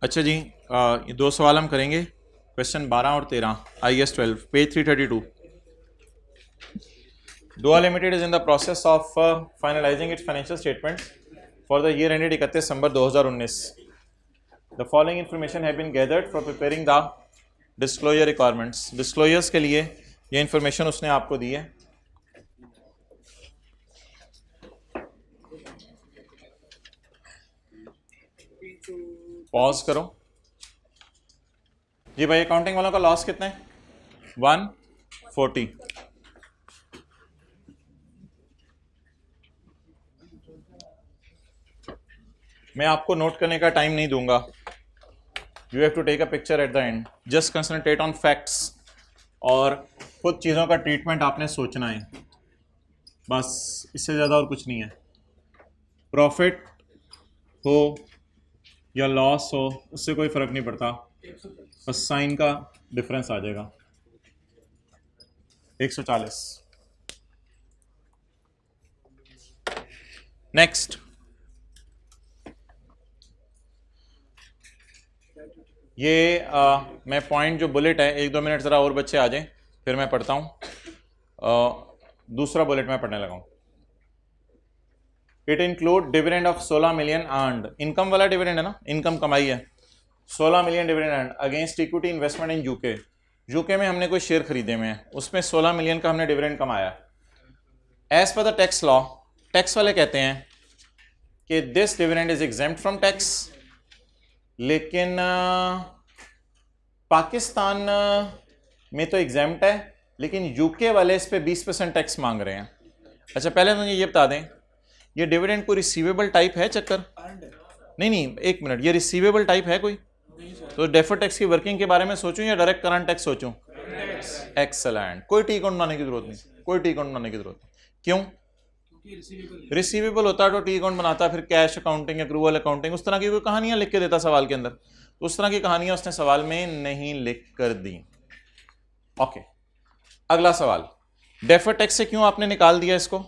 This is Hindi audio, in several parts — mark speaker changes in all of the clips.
Speaker 1: अच्छा जी, ये दो सवाल हम करेंगे, क्वेश्चन 12 और 13, IS 12, page 332। Dua Limited is in the process of finalizing its financial statements for the year ended 31 December 2019. The following information have been gathered for preparing the disclosure requirements. Disclosures के लिए ये information उसने आपको दी है। पॉज करो जी भाई। अकाउंटिंग वालों का लॉस कितना है? 140। मैं आपको नोट करने का टाइम नहीं दूंगा। You have to take a picture at the end. Just concentrate on facts और खुद चीज़ों का ट्रीटमेंट आपने सोचना है, बस इससे ज़्यादा और कुछ नहीं है। प्रॉफिट हो या लॉस हो उससे कोई फ़र्क नहीं पड़ता, बस साइन का डिफरेंस आ जाएगा। 140। नेक्स्ट, ये मैं पॉइंट जो बुलेट है, 1-2 मिनट ज़रा और बच्चे आ जाएं फिर मैं पढ़ता हूँ। दूसरा बुलेट मैं पढ़ने लगा हूँ। It include dividend of 16 million earned. Income वाला डिविडेंड है ना, इनकम कमाई है। 16 million dividend earned against equity investment in UK. UK में हमने कोई शेयर खरीदे हुए हैं, उसमें 16 मिलियन का हमने डिविडेंड कमाया। As per the tax law, tax वाले कहते हैं कि this dividend is exempt from tax, लेकिन पाकिस्तान में तो एग्जेम्प्ट है, लेकिन यूके वाले इस पे 20% टैक्स मांग रहे हैं। अच्छा, पहले मुझे ये बता दें, ये डिविडेंड कोई रिसीवेबल टाइप है? चक्कर नहीं, एक मिनट, ये रिसीवेबल टाइप है कोई? तो डेफर्ड टैक्स की वर्किंग के बारे में सोचूं या डायरेक्ट करंट टैक्स सोचूं? एक्सेलेंट। कोई टी अकाउंट बनाने की जरूरत नहीं, कोई टी अकाउंट बनाने की जरूरत नहीं। क्यों? रिसीवेबल होता तो टी अकाउंट बनाता, फिर कैश अकाउंटिंग, अक्रूवल अकाउंटिंग, उस तरह की कोई कहानियां लिख के देता सवाल के अंदर। तो उस तरह की कहानियां उसने सवाल में नहीं लिख कर दी। ओके, अगला सवाल, डेफर्ड टैक्स से क्यों आपने निकाल दिया इसको?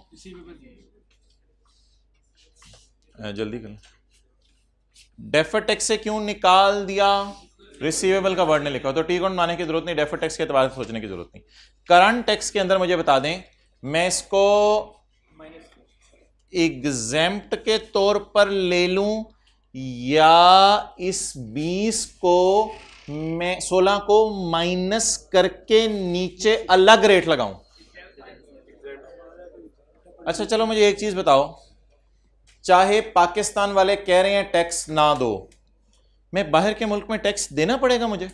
Speaker 1: जल्दी करें। डेफर्ड टैक्स से क्यों निकाल दिया? रिसीवेबल का वर्ड नहीं लिखा, तो टी अकाउंट बनाने की जरूरत नहीं, डेफर्ड टैक्स के एतबार से सोचने की जरूरत नहीं। करंट टैक्स के अंदर मुझे बता दें, मैं इसको एग्जेम्प्ट के तौर पर ले लूं या इस 20 को मैं 16 को माइनस करके नीचे अलग रेट लगाऊं? अच्छा चलो मुझे एक चीज बताओ, चाहे पाकिस्तान वाले कह रहे हैं टैक्स ना दो, मैं बाहर के मुल्क में टैक्स देना पड़ेगा मुझे।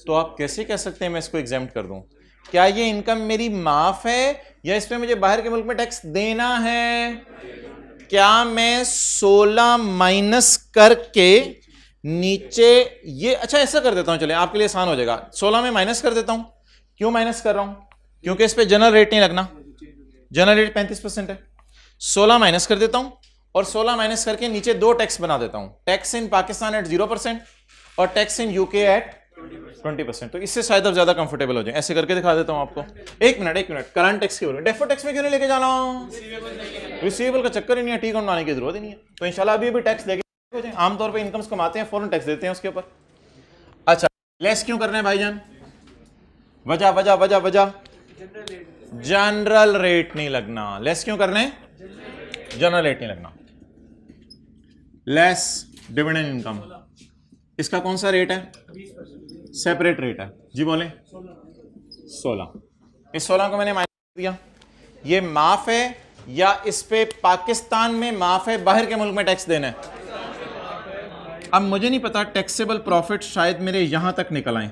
Speaker 1: तो आप कैसे कह सकते हैं मैं इसको एग्जेम्प्ट कर दूं? क्या ये इनकम मेरी माफ है या इस पे मुझे बाहर के मुल्क में टैक्स देना है? क्या मैं 16 माइनस करके नीचे ये, अच्छा ऐसा कर देता हूं, चले आपके लिए आसान हो जाएगा, 16 में माइनस कर देता हूं। क्यों माइनस कर रहा हूं? क्योंकि इस पे जनरल रेट नहीं लगना, जनरल रेट 35% है। 16 माइनस कर देता हूं और 16 माइनस करके नीचे दो टैक्स बना देता हूं, टैक्स इन पाकिस्तान एट 0% और टैक्स इन यूके एट 20%। तो इससे शायद अब ज्यादा कंफर्टेबल हो जाए। ऐसे करके दिखा देता हूं आपको। एक मिनट, करंट टैक्स की बोलो, डेफर्ड टैक्स में क्यों नहीं लेके जाना? रिसीवेबल का चक्कर ही नहीं है, टी अकाउंट बनाने की जरूरत ही नहीं है। तो इंशाल्लाह अभी भी टैक्स लेके हो जाए। आमतौर पर इनकम्स कमाते हैं, फौरन टैक्स देते हैं उसके ऊपर। अच्छा, लेस क्यों करना है भाईजान? वजह वजह वजह वजह जनरल रेट नहीं लगना। लेस क्यों करने? जनरल रेट नहीं लगना। लेस डिविडेंड इनकम, इसका कौन सा रेट है? सेपरेट रेट है जी, बोले 16। इस 16 को मैंने माइनस कर दिया। ये माफ है या इस पे पाकिस्तान में माफ है, बाहर के मुल्क में टैक्स देना है? अब मुझे नहीं पता, टैक्सेबल प्रॉफिट शायद मेरे यहां तक निकल आए,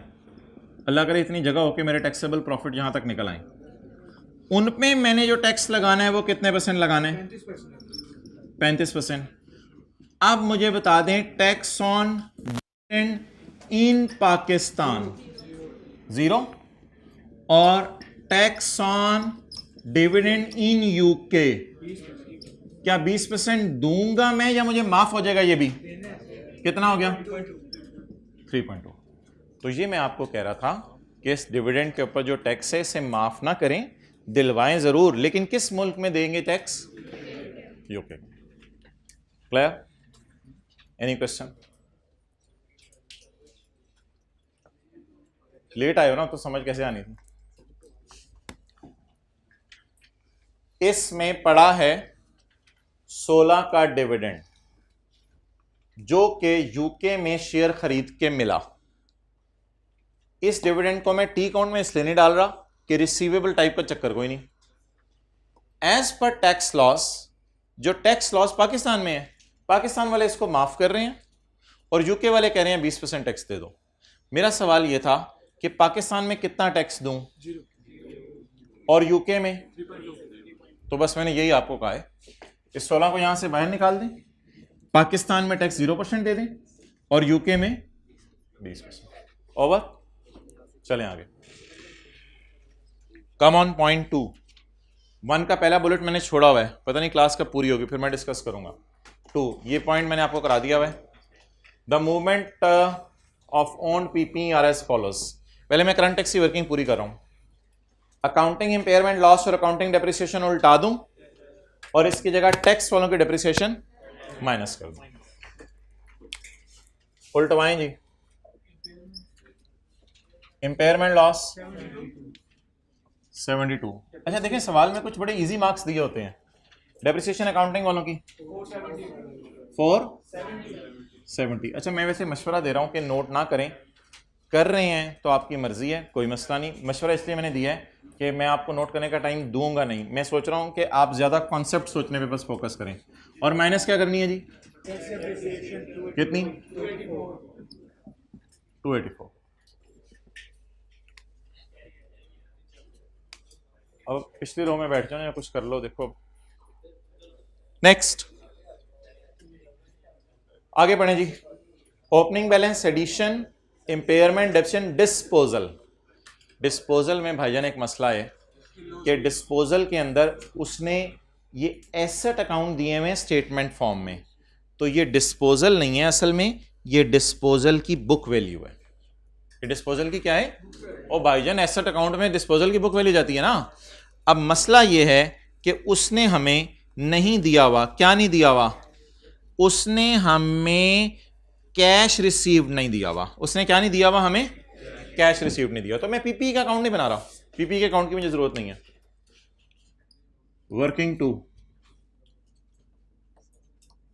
Speaker 1: अल्लाह करे इतनी जगह हो कि मेरे टैक्सेबल प्रॉफिट यहां तक निकल आए। उनपे मैंने जो टैक्स लगाना है वो कितने % लगाना है? 35%। अब मुझे बता दें, tax on dividend in Pakistan 0 और tax on dividend in UK, क्या 20% दूंगा मैं या मुझे माफ हो जाएगा? ये भी कितना हो गया? 3.2। तो ये मैं आपको कह रहा था कि इस डिविडेंड के ऊपर जो टैक्स है इसे माफ ना करें, दिलवाएं जरूर, लेकिन किस मुल्क में देंगे tax? UK. Clear? Any question? Late आए हो ना तो समझ कैसे आनी थी। इसमें पड़ा है 16 का डिविडेंड जो कि यूके में शेयर खरीद के मिला। इस डिविडेंड को मैं टी अकाउंट में इसलिए नहीं डाल रहा कि रिसीवेबल टाइप का चक्कर कोई नहीं। एज पर टैक्स लॉस, जो टैक्स लॉस पाकिस्तान में है, पाकिस्तान वाले इसको माफ कर रहे हैं और यूके वाले कह रहे हैं 20% टैक्स दे दो। मेरा सवाल यह था कि पाकिस्तान में कितना टैक्स दूं और यूके में, तो बस मैंने यही आपको कहा है, इस 16 को यहां से बाहर निकाल दें, पाकिस्तान में टैक्स 0% दे दें और यूके में 20%। ओवर, चलें आगे। कम ऑन पॉइंट 2, 1 का पहला बुलेट मैंने छोड़ा हुआ है, पता नहीं क्लास कब पूरी होगी, फिर मैं डिस्कस करूंगा। 2, ये पॉइंट मैंने आपको करा दिया हुआ है। The movement of own PP are as follows. पहले मैं करंट टैक्स की वर्किंग पूरी कर रहा हूं। अकाउंटिंग इंपेयरमेंट लॉस और अकाउंटिंग डेप्रिसिएशन उल्टा दूं और इसकी जगह टैक्स वालों की डेप्रिसिएशन माइनस कर दूं। उल्टवाएं जी। Impairment loss 72। अच्छा देखें, सवाल में कुछ बड़े इजी मार्क्स दिए होते हैं। डेप्रिसिएशन अकाउंटिंग वालों की 470। अच्छा मैं वैसे मशवरा दे रहा हूं कि नोट ना करें, कर रहे हैं तो आपकी मर्जी है, कोई मसला नहीं। मशवरा इसलिए मैंने दिया है कि मैं आपको नोट करने का टाइम दूंगा नहीं। मैं सोच रहा हूं कि आप ज्यादा कॉन्सेप्ट सोचने पे बस फोकस करें। और माइनस क्या करनी है जी? कितनी? 284। अब पिछली रो में बैठ जाओ या कुछ कर लो। देखो नेक्स्ट, आगे बढ़े जी। Opening balance, addition, impairment, depreciation, disposal. Disposal में भाईजान एक मसला है कि डिस्पोजल के अंदर उसने ये एसेट अकाउंट दिए हुए स्टेटमेंट फॉर्म में, तो ये डिस्पोजल नहीं है असल में, ये डिस्पोजल की बुक वैल्यू है। ये डिस्पोजल की क्या है? ओ भाईजान एसेट अकाउंट में डिस्पोजल की बुक वैल्यू जाती है ना। अब मसला ये है कि उसने हमें नहीं दिया हुआ, क्या नहीं दिया हुआ? उसने हमें कैश रिसीव्ड नहीं दिया हुआ। उसने क्या नहीं दिया हुआ? हमें कैश रिसीव्ड नहीं दिया। तो मैं पीपी का अकाउंट नहीं बना रहा, पीपी के अकाउंट की मुझे जरूरत नहीं है। वर्किंग 2,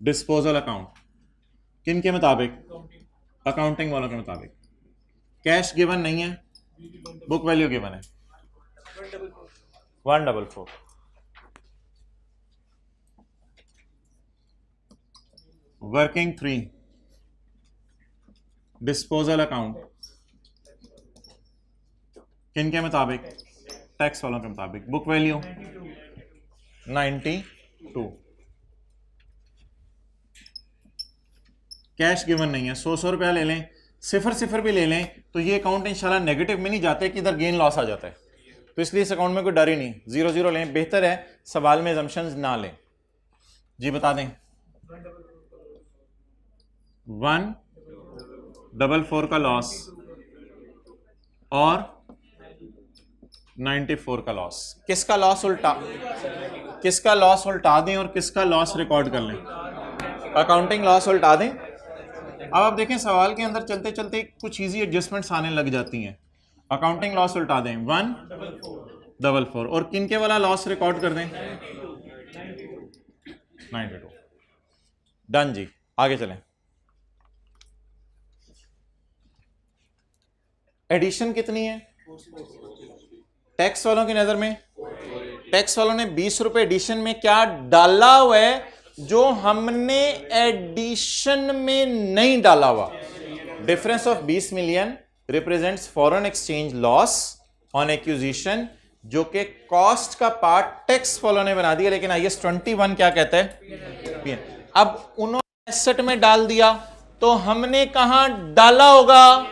Speaker 1: डिस्पोजल अकाउंट, किन के मुताबिक? अकाउंटिंग वालों के मुताबिक। कैश गिवन नहीं है, बुक वैल्यू गिवन है 144। वर्किंग 3, डिस्पोजल अकाउंट, किन के मुताबिक? टैक्स वालों के मुताबिक। Book value 92। कैश गिवन नहीं है, 100 रुपया ले लें, सिफर सिफर भी ले लें तो ये अकाउंट इंशाल्लाह नेगेटिव में नहीं जाते कि इधर गेन लॉस आ जाता है। तो इसलिए इस अकाउंट में कोई डर ही नहीं, 0-0 लें, बेहतर है सवाल में assumptions ना लें जी। बता दें 144 का लॉस और 94 का लॉस। किसका लॉस उल्टा, किसका लॉस उल्टा दें और किसका लॉस रिकॉर्ड कर लें? अकाउंटिंग लॉस उल्टा दें। अब आप देखें सवाल के अंदर चलते चलते कुछ इजी एडजस्टमेंट्स आने लग जाती हैं। अकाउंटिंग लॉस उल्टा दें 144 और किन के वाला लॉस रिकॉर्ड कर दें? 92। डन जी, आगे चलें। एडिशन कितनी है टैक्स वालों की नजर में? टैक्स वालों ने 20 रुपए एडिशन में क्या डाला हुआ है जो हमने एडिशन में नहीं डाला हुआ? Difference of 20 million represents foreign exchange loss on acquisition, जो कि कॉस्ट का पार्ट टैक्स वालों ने बना दिया, लेकिन IAS 21 क्या कहता है? अब उन्होंने एसेट में डाल दिया तो हमने कहां डाला होगा?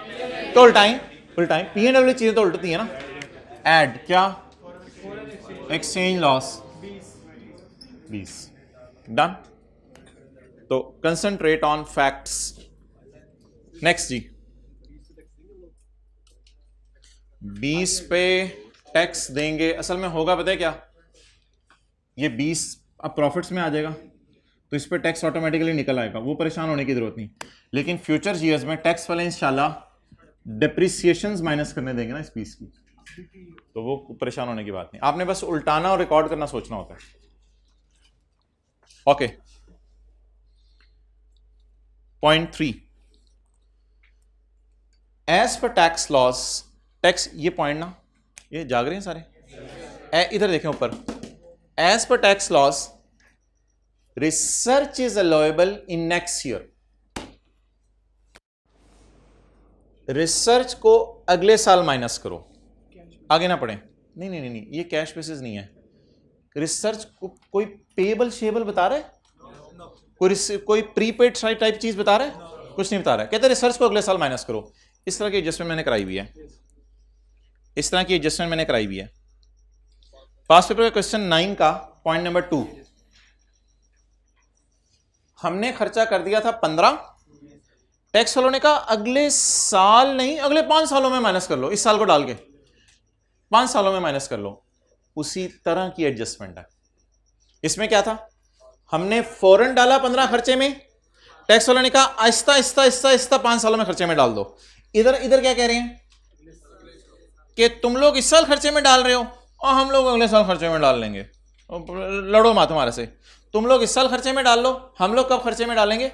Speaker 1: तो उल्टाएं, उल्टाएं, P&L चीजें तो उल्टती है ना। एड क्या? Exchange loss 20। डन। तो कंसंट्रेट ऑन फैक्ट्स। नेक्स्ट जी, 20 पे टैक्स देंगे। असल में होगा पता है क्या? ये 20 अब प्रॉफिट्स में आ जाएगा तो इस पे टैक्स ऑटोमेटिकली निकल आएगा, वो परेशान होने की जरूरत नहीं। लेकिन फ्यूचर ईयर्स में टैक्स वाले इंशाल्लाह डेप्रिसिएशंस माइनस करने देंगे ना इस पीस की, तो वो परेशान होने की बात नहीं, आपने बस उल्टाना और रिकॉर्ड करना सोचना होता है। Okay, point 3, as per tax loss, tax, ये पॉइंट ना, ये जाग रहे हैं सारे, इधर देखें ऊपर, as per tax loss research is allowable in next year. Research को अगले साल माइनस करो, आगे ना पढ़े, नहीं नहीं नहीं, ये कैश बेसिस नहीं है। रिसर्च को कोई पेबल शेबल बता रहा है, कोई प्रीपेड टाइप चीज बता रहा है, कुछ नहीं बता रहा है, कहते हैं रिसर्च को अगले साल माइनस करो। इस तरह की एडजस्टमेंट मैंने कराई हुई है, इस तरह की एडजस्टमेंट मैंने कराई हुई है। पास पेपर का क्वेश्चन 9 का पॉइंट नंबर 2, हमने खर्चा कर दिया था 15, टैक्स वालों ने कहा अगले साल नहीं, अगले 5 सालों में माइनस कर लो, इस साल को डाल के 5 सालों में माइनस कर लो। उसी तरह की एडजस्टमेंट है। इसमें क्या था, हमने फौरन डाला 15 खर्चे में, टैक्स वालों ने कहा आहिस्ता आहिस्ता आहिस्ता आहिस्ता 5 सालों में खर्चे में डाल दो। इधर क्या कह रहे हैं कि तुम लोग इस साल खर्चे में डाल रहे हो और हम लोग अगले साल खर्चे में डाल लेंगे, लड़ो मत हमारे से, तुम लोग इस साल खर्चे में डाल लो, हम लोग कब खर्चे में डालेंगे,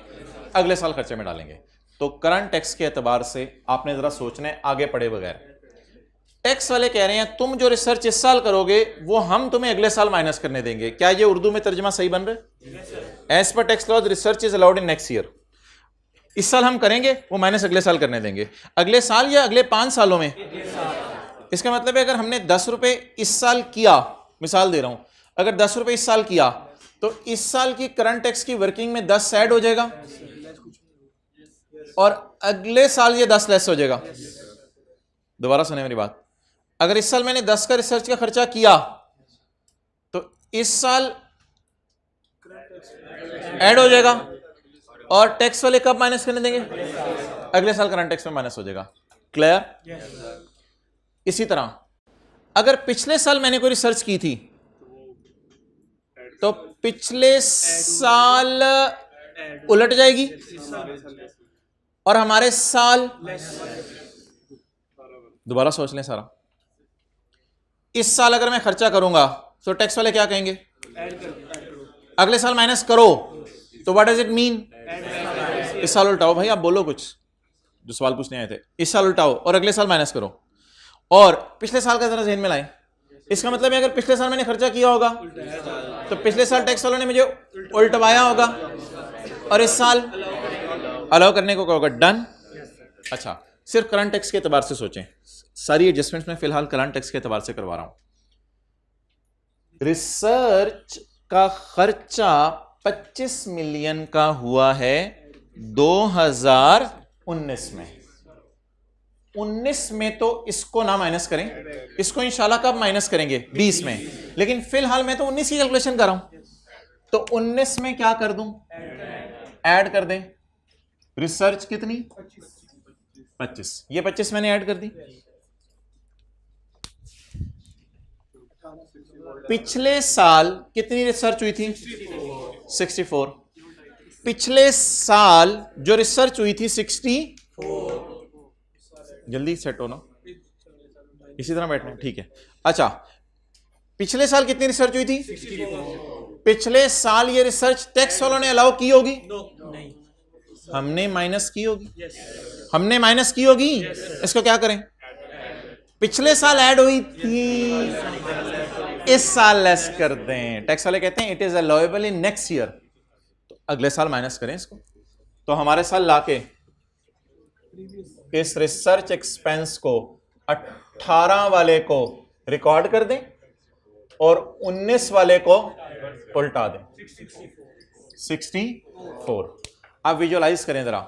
Speaker 1: अगले साल खर्चे में डालेंगे। तो करंट टैक्स के एतबार से आपने जरा सोचना है आगे पढ़े बगैर। टैक्स वाले कह रहे हैं तुम जो रिसर्च इस साल करोगे वो हम तुम्हें अगले साल माइनस करने देंगे। क्या ये उर्दू में तर्जमा सही बन रहा है? As per tax loss research is allowed in next year, इस साल हम करेंगे वो माइनस अगले साल करने देंगे, अगले साल या अगले 5 सालों में। इसका मतलब है अगर हमने 10 रुपए इस साल किया, मिसाल दे रहा हूं, अगर 10 रुपए इस साल किया तो इस साल की करंट टैक्स की वर्किंग में 10 ऐड हो जाएगा और अगले साल ये 10 लेस हो जाएगा। दोबारा सुने मेरी बात, अगर इस साल मैंने 10 का रिसर्च का खर्चा किया तो इस साल ऐड हो जाएगा और टैक्स वाले कब माइनस करने देंगे, अगले साल करंट टैक्स में माइनस हो जाएगा। क्लियर? इसी तरह अगर पिछले साल मैंने कोई रिसर्च की थी तो पिछले साल उलट जाएगी और हमारे साल, दोबारा सोच लें सारा, इस साल अगर मैं खर्चा करूंगा तो टैक्स वाले क्या कहेंगे, अगले साल माइनस करो, तो व्हाट डज इट मीन, इस साल उल्टाओ। भाई आप बोलो कुछ, जो सवाल पूछने आए थे, इस साल उल्टाओ और अगले साल माइनस करो और पिछले साल का जरा ज़हन में लाएं। इसका मतलब है अगर पिछले साल मैंने खर्चा किया होगा तो पिछले साल टैक्स वालों ने मुझे उल्टवाया होगा और इस साल अलाउ करने को कहोगा, डन। अच्छा, सिर्फ करंट टैक्स के एतबार से सोचें, सारी एडजस्टमेंट्स में फिलहाल करंट टैक्स के एतबार से करवा रहा हूं। रिसर्च का खर्चा 25 मिलियन का हुआ है 2019 में। 19 में तो इसको ना माइनस करें, इसको इंशाल्लाह कब माइनस करेंगे, 20 में, लेकिन फिलहाल मैं तो 19 की कैलकुलेशन कर रहा हूं, तो 19 में क्या कर दूं, ऐड कर दें। रिसर्च कितनी, 25, ये 25 मैंने ऐड कर दी। पिछले साल कितनी रिसर्च हुई थी, 64। पिछले साल जो रिसर्च हुई थी 64, जल्दी सेट हो ना, इसी तरह बैठना, ठीक है। अच्छा, पिछले साल कितनी रिसर्च हुई थी, 64। पिछले साल ये रिसर्च टैक्स वालों ने अलाउ की होगी, नहीं, हमने माइनस की होगी, हमने माइनस की होगी। इसको क्या करें, पिछले साल ऐड हुई थी, इस साल लेस कर दें। टैक्स वाले कहते हैं it is allowable in next year, तो अगले साल माइनस करें इसको। तो हमारे साल लाके इस रिसर्च एक्सपेंस को 18 वाले को रिकॉर्ड कर दें और 19 वाले को उल्टा दें, 64। आप विजुअलाइज करें जरा,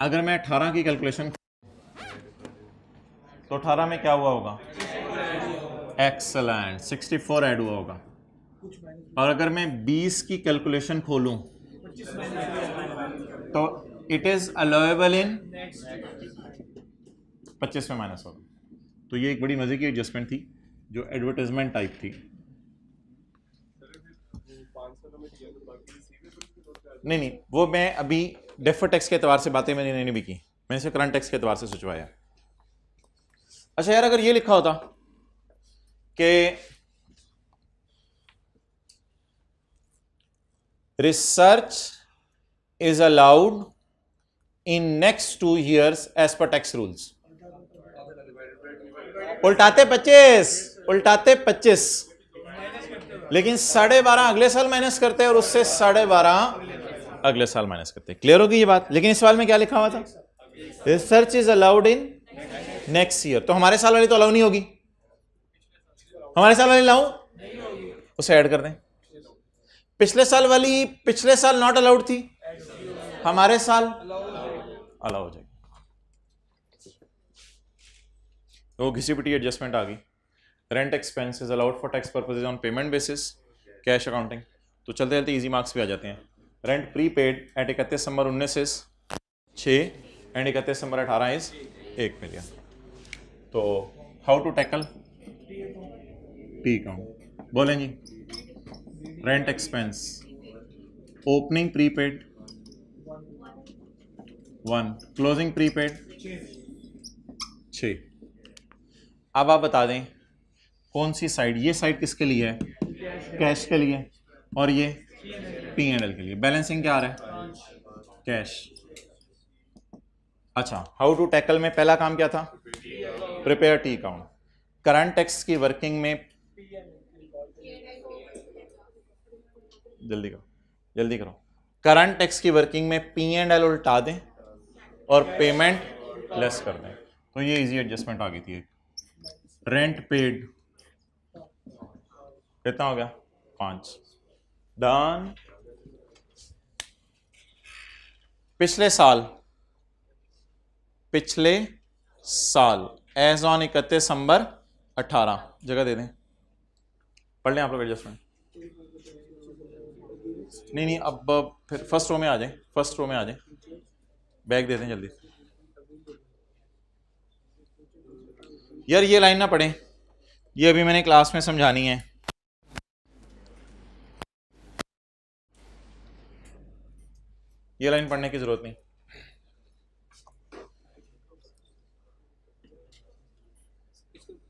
Speaker 1: अगर मैं 18 की कैलकुलेशन तो 18 में क्या हुआ होगा, एक्सेलेंट, 64 ऐड हुआ होगा। और अगर मैं 20 की कैलकुलेशन खोलूं तो इट इज अलाउएबल इन 25 में माइनस होगा। तो ये एक बड़ी मजे की एडजस्टमेंट थी जो एडवर्टाइजमेंट टाइप थी। नहीं, वो मैं अभी डेफर टैक्स के एतबार से बातें मैंने नहीं भी की, मैंने इसे करंट टैक्स के एतबार से सोचवाया। अच्छा यार, अगर ये लिखा होता कि research is allowed in next 2 years as per tax rules, उल्टाते 25, लेकिन 12.5 अगले साल माइनस करते हैं और उससे 12.5 अगले साल माइनस करते हैं। क्लियर होगी ये बात? लेकिन इस सवाल में क्या लिखा हुआ था? Research is allowed in next year. तो हमारे साल वाली तो अलाउ नहीं होगी, हमारे साल वाली अलाउ, उसे ऐड कर दें। पिछले साल वाली पिछले साल नॉट अलाउड थी, हमारे साल अलाउ हो जाएगी। तो घिसी पिटी एडजस्टमेंट आ गई। Rent expense is allowed for tax purposes on payment basis, cash accounting. तो चलते चलते इजी मार्क्स भी आ जाते हैं। Rent prepaid at 31 December 19 is 6 and 31 December 18 is 1 million. तो how to tackle T account, बोलें जी। Rent expense opening prepaid 1, closing prepaid 6। अब आप बता दें कौन सी साइड, ये साइड किसके लिए है? कैश के लिए, और ये P&L के लिए। बैलेंसिंग क्या आ रहा है? कैश। अच्छा, हाउ टू टैकल में पहला काम क्या था? Prepare T account. Current tax की वर्किंग में, जल्दी करो, करंट टैक्स की वर्किंग में P&L उल्टा दें और पेमेंट लेस कर दें। तो ये इजी एडजस्टमेंट आ गई थी। रेंट पेड कितना हो गया? 5। डन। पिछले साल एज ऑन 31 दिसंबर 18, जगह दे दें, पढ़ लें आप लोग एडजस्टमेंट। नहीं, अब फिर फर्स्ट रो में आ जाए, बैग दे दें जल्दी। यार ये लाइन ना पढ़ें, ये अभी मैंने क्लास में समझानी है। ये लाइन पढ़ने की जरूरत नहीं।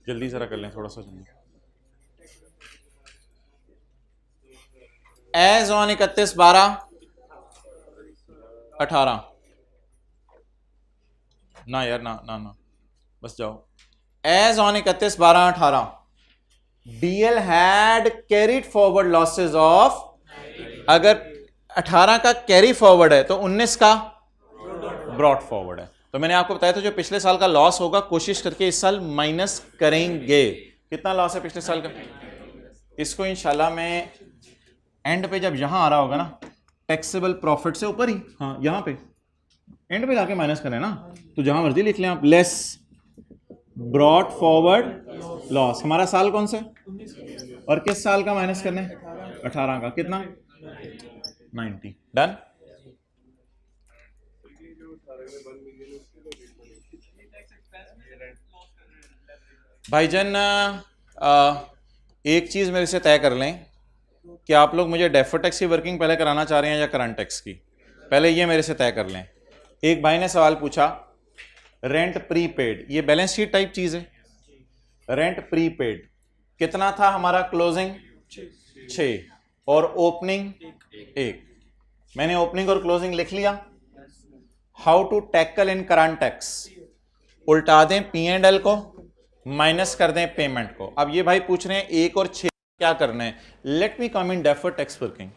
Speaker 1: जल्दी जरा कर लें, थोड़ा सा जल्दी। एज ऑन 31/12/18 ना यार, ना बस जाओ। As on 31/12/18 DL had carried forward losses of, अगर 18 का कैरी फॉरवर्ड है तो 19 का ब्रॉट फॉरवर्ड है। तो मैंने आपको बताया था जो पिछले साल का लॉस होगा कोशिश करके इस साल माइनस करेंगे। कितना लॉस है पिछले साल का? इसको इंशाल्लाह मैं एंड पे जब यहां आ रहा होगा ना, टैक्सेबल प्रॉफिट से ऊपर ही, हाँ यहां पे एंड पे जाके माइनस करें ना, तो जहां मर्जी लिख लें आप, लेस ब्रॉट फॉरवर्ड लॉस। हमारा साल कौन सा है और किस साल का माइनस करना है? 18 का। कितना? 90। डन। भाईजान एक चीज मेरे से तय कर लें कि आप लोग मुझे डेफर टैक्स की वर्किंग पहले कराना चाह रहे हैं या करंट टैक्स की, पहले ये मेरे से तय कर लें। एक भाई ने सवाल पूछा, रेंट प्रीपेड, ये बैलेंस शीट टाइप चीज है। रेंट प्रीपेड कितना था हमारा? क्लोजिंग 6 और ओपनिंग 1। मैंने ओपनिंग और क्लोजिंग लिख लिया। How to tackle in current tax, उल्टा दें P&L को, माइनस कर दें पेमेंट को। अब ये भाई पूछ रहे हैं 1 और 6 क्या करना है। Let me come in deferred tax working.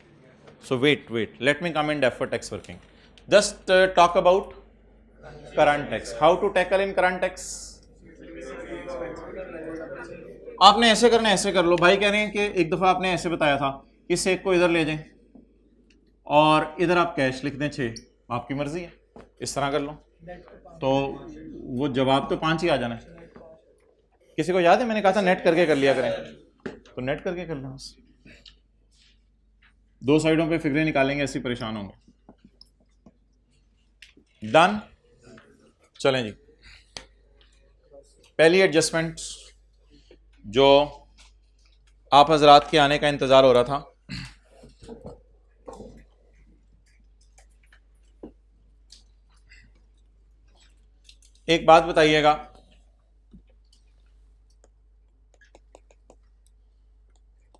Speaker 1: So wait, let me come in deferred tax working. Just talk about current tax. How to tackle in current tax. आपने ऐसे करना है, ऐसे कर लो। भाई कह रहे हैं कि एक दफा आपने ऐसे बताया था कि सेक को इधर ले जाएं और इधर आप कैश लिख दें 6, आपकी मर्जी है, इस तरह कर लो। तो वो जवाब तो 5 ही आ जाना है। किसी को याद है मैंने कहा था नेट करके कर लिया करें, तो नेट करके कर लो। 2 साइडों पे फिगरें निकालेंगे, ऐसे परेशान होंगे। डन। चलें जी, पहली एडजस्टमेंट जो आप हजरात के आने का इंतजार हो रहा था, एक बात बताइएगा,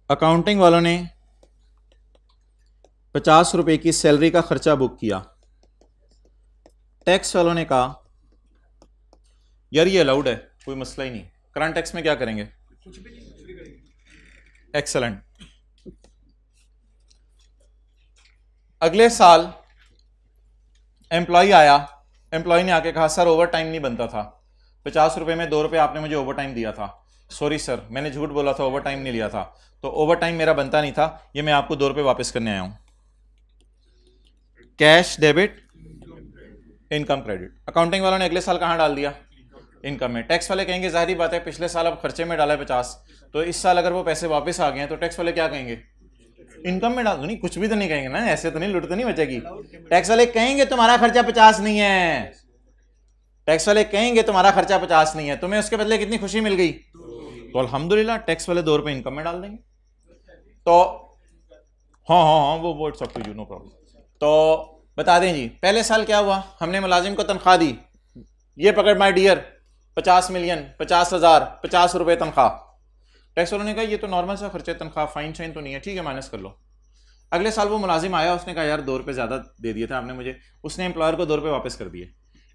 Speaker 1: अकाउंटिंग वालों ने 50 रुपए की सैलरी का खर्चा बुक किया, टैक्स वालों ने कहा यार ये अलाउड है, कोई मसला ही नहीं, करंट टैक्स में क्या करेंगे? एक्सेलेंट। अगले साल एम्प्लॉय आया, एम्प्लॉय ने आके कहा सर ओवर टाइम नहीं बनता था, 50 रुपए में 2 रुपए आपने मुझे ओवर टाइम दिया था, सॉरी सर मैंने झूठ बोला था, ओवर टाइम नहीं लिया था, तो ओवर टाइम मेरा बनता नहीं था, ये मैं आपको 2 रुपए वापस करने आया हूं। Cash debit, income credit. Accounting वालों ने अगले साल कहां डाल दिया? इनकम में। टैक्स वाले कहेंगे जाहिर बात है पिछले साल अब खर्चे में डाला है 50, तो इस साल अगर वो पैसे वापस आ गए हैं तो टैक्स वाले क्या कहेंगे? इनकम में डाल दो। नहीं, कुछ भी तो नहीं कहेंगे ना, ऐसे तो नहीं, लुट तो नहीं बचेगी। टैक्स वाले कहेंगे तुम्हारा खर्चा 50 नहीं है, टैक्स वाले कहेंगे तुम्हारा खर्चा 50 नहीं है, तुम्हें उसके बदले कितनी खुशी मिल गई? तो अल्हम्दुलिल्लाह टैक्स वाले 2 रुपए इनकम में डाल देंगे। तो हाँ वो it's up to you, no problem. तो बता दें जी, पहले साल क्या हुआ, हमने मुलाजिम को तनख्वाह दी, ये पकड़ माय डियर 50 मिलियन 50,000 50 रुपए तनख्वाह। टैक्स वालों ने कहा ये तो नॉर्मल सा खर्चा, तनख्वाह फाइन शाइन तो नहीं है, ठीक है माइनस कर लो। अगले साल वो मुलाजिम आया, उसने कहा यार 2 रुपए ज्यादा दे दिए थे आपने मुझे, उसने एम्प्लॉयर को 2 रुपए वापस कर दिए।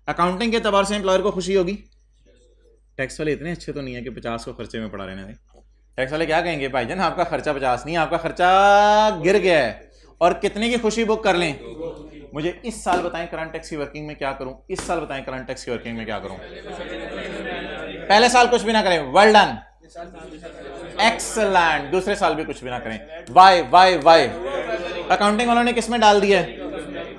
Speaker 1: अकाउंटिंग के एतबार से एम्प्लॉयर को खुशी होगी? टैक्स वाले इतने अच्छे तो नहीं है कि 50 को खर्चे में पड़ा रहने दें। टैक्स वाले क्या कहेंगे, भाईजान आपका खर्चा 50 नहीं है, आपका खर्चा गिर गया है, और कितने की खुशी बुक कर लें? मुझे इस साल बताएं करंट टैक्स की वर्किंग में क्या करूं, इस साल बताएं करंट टैक्स की वर्किंग में क्या करूं। पहले साल कुछ भी ना करें, वेल डन, एक्सलेंट। दूसरे साल भी कुछ भी ना करें, वाई वाई वाई। अकाउंटिंग वालों ने किस में डाल दिया?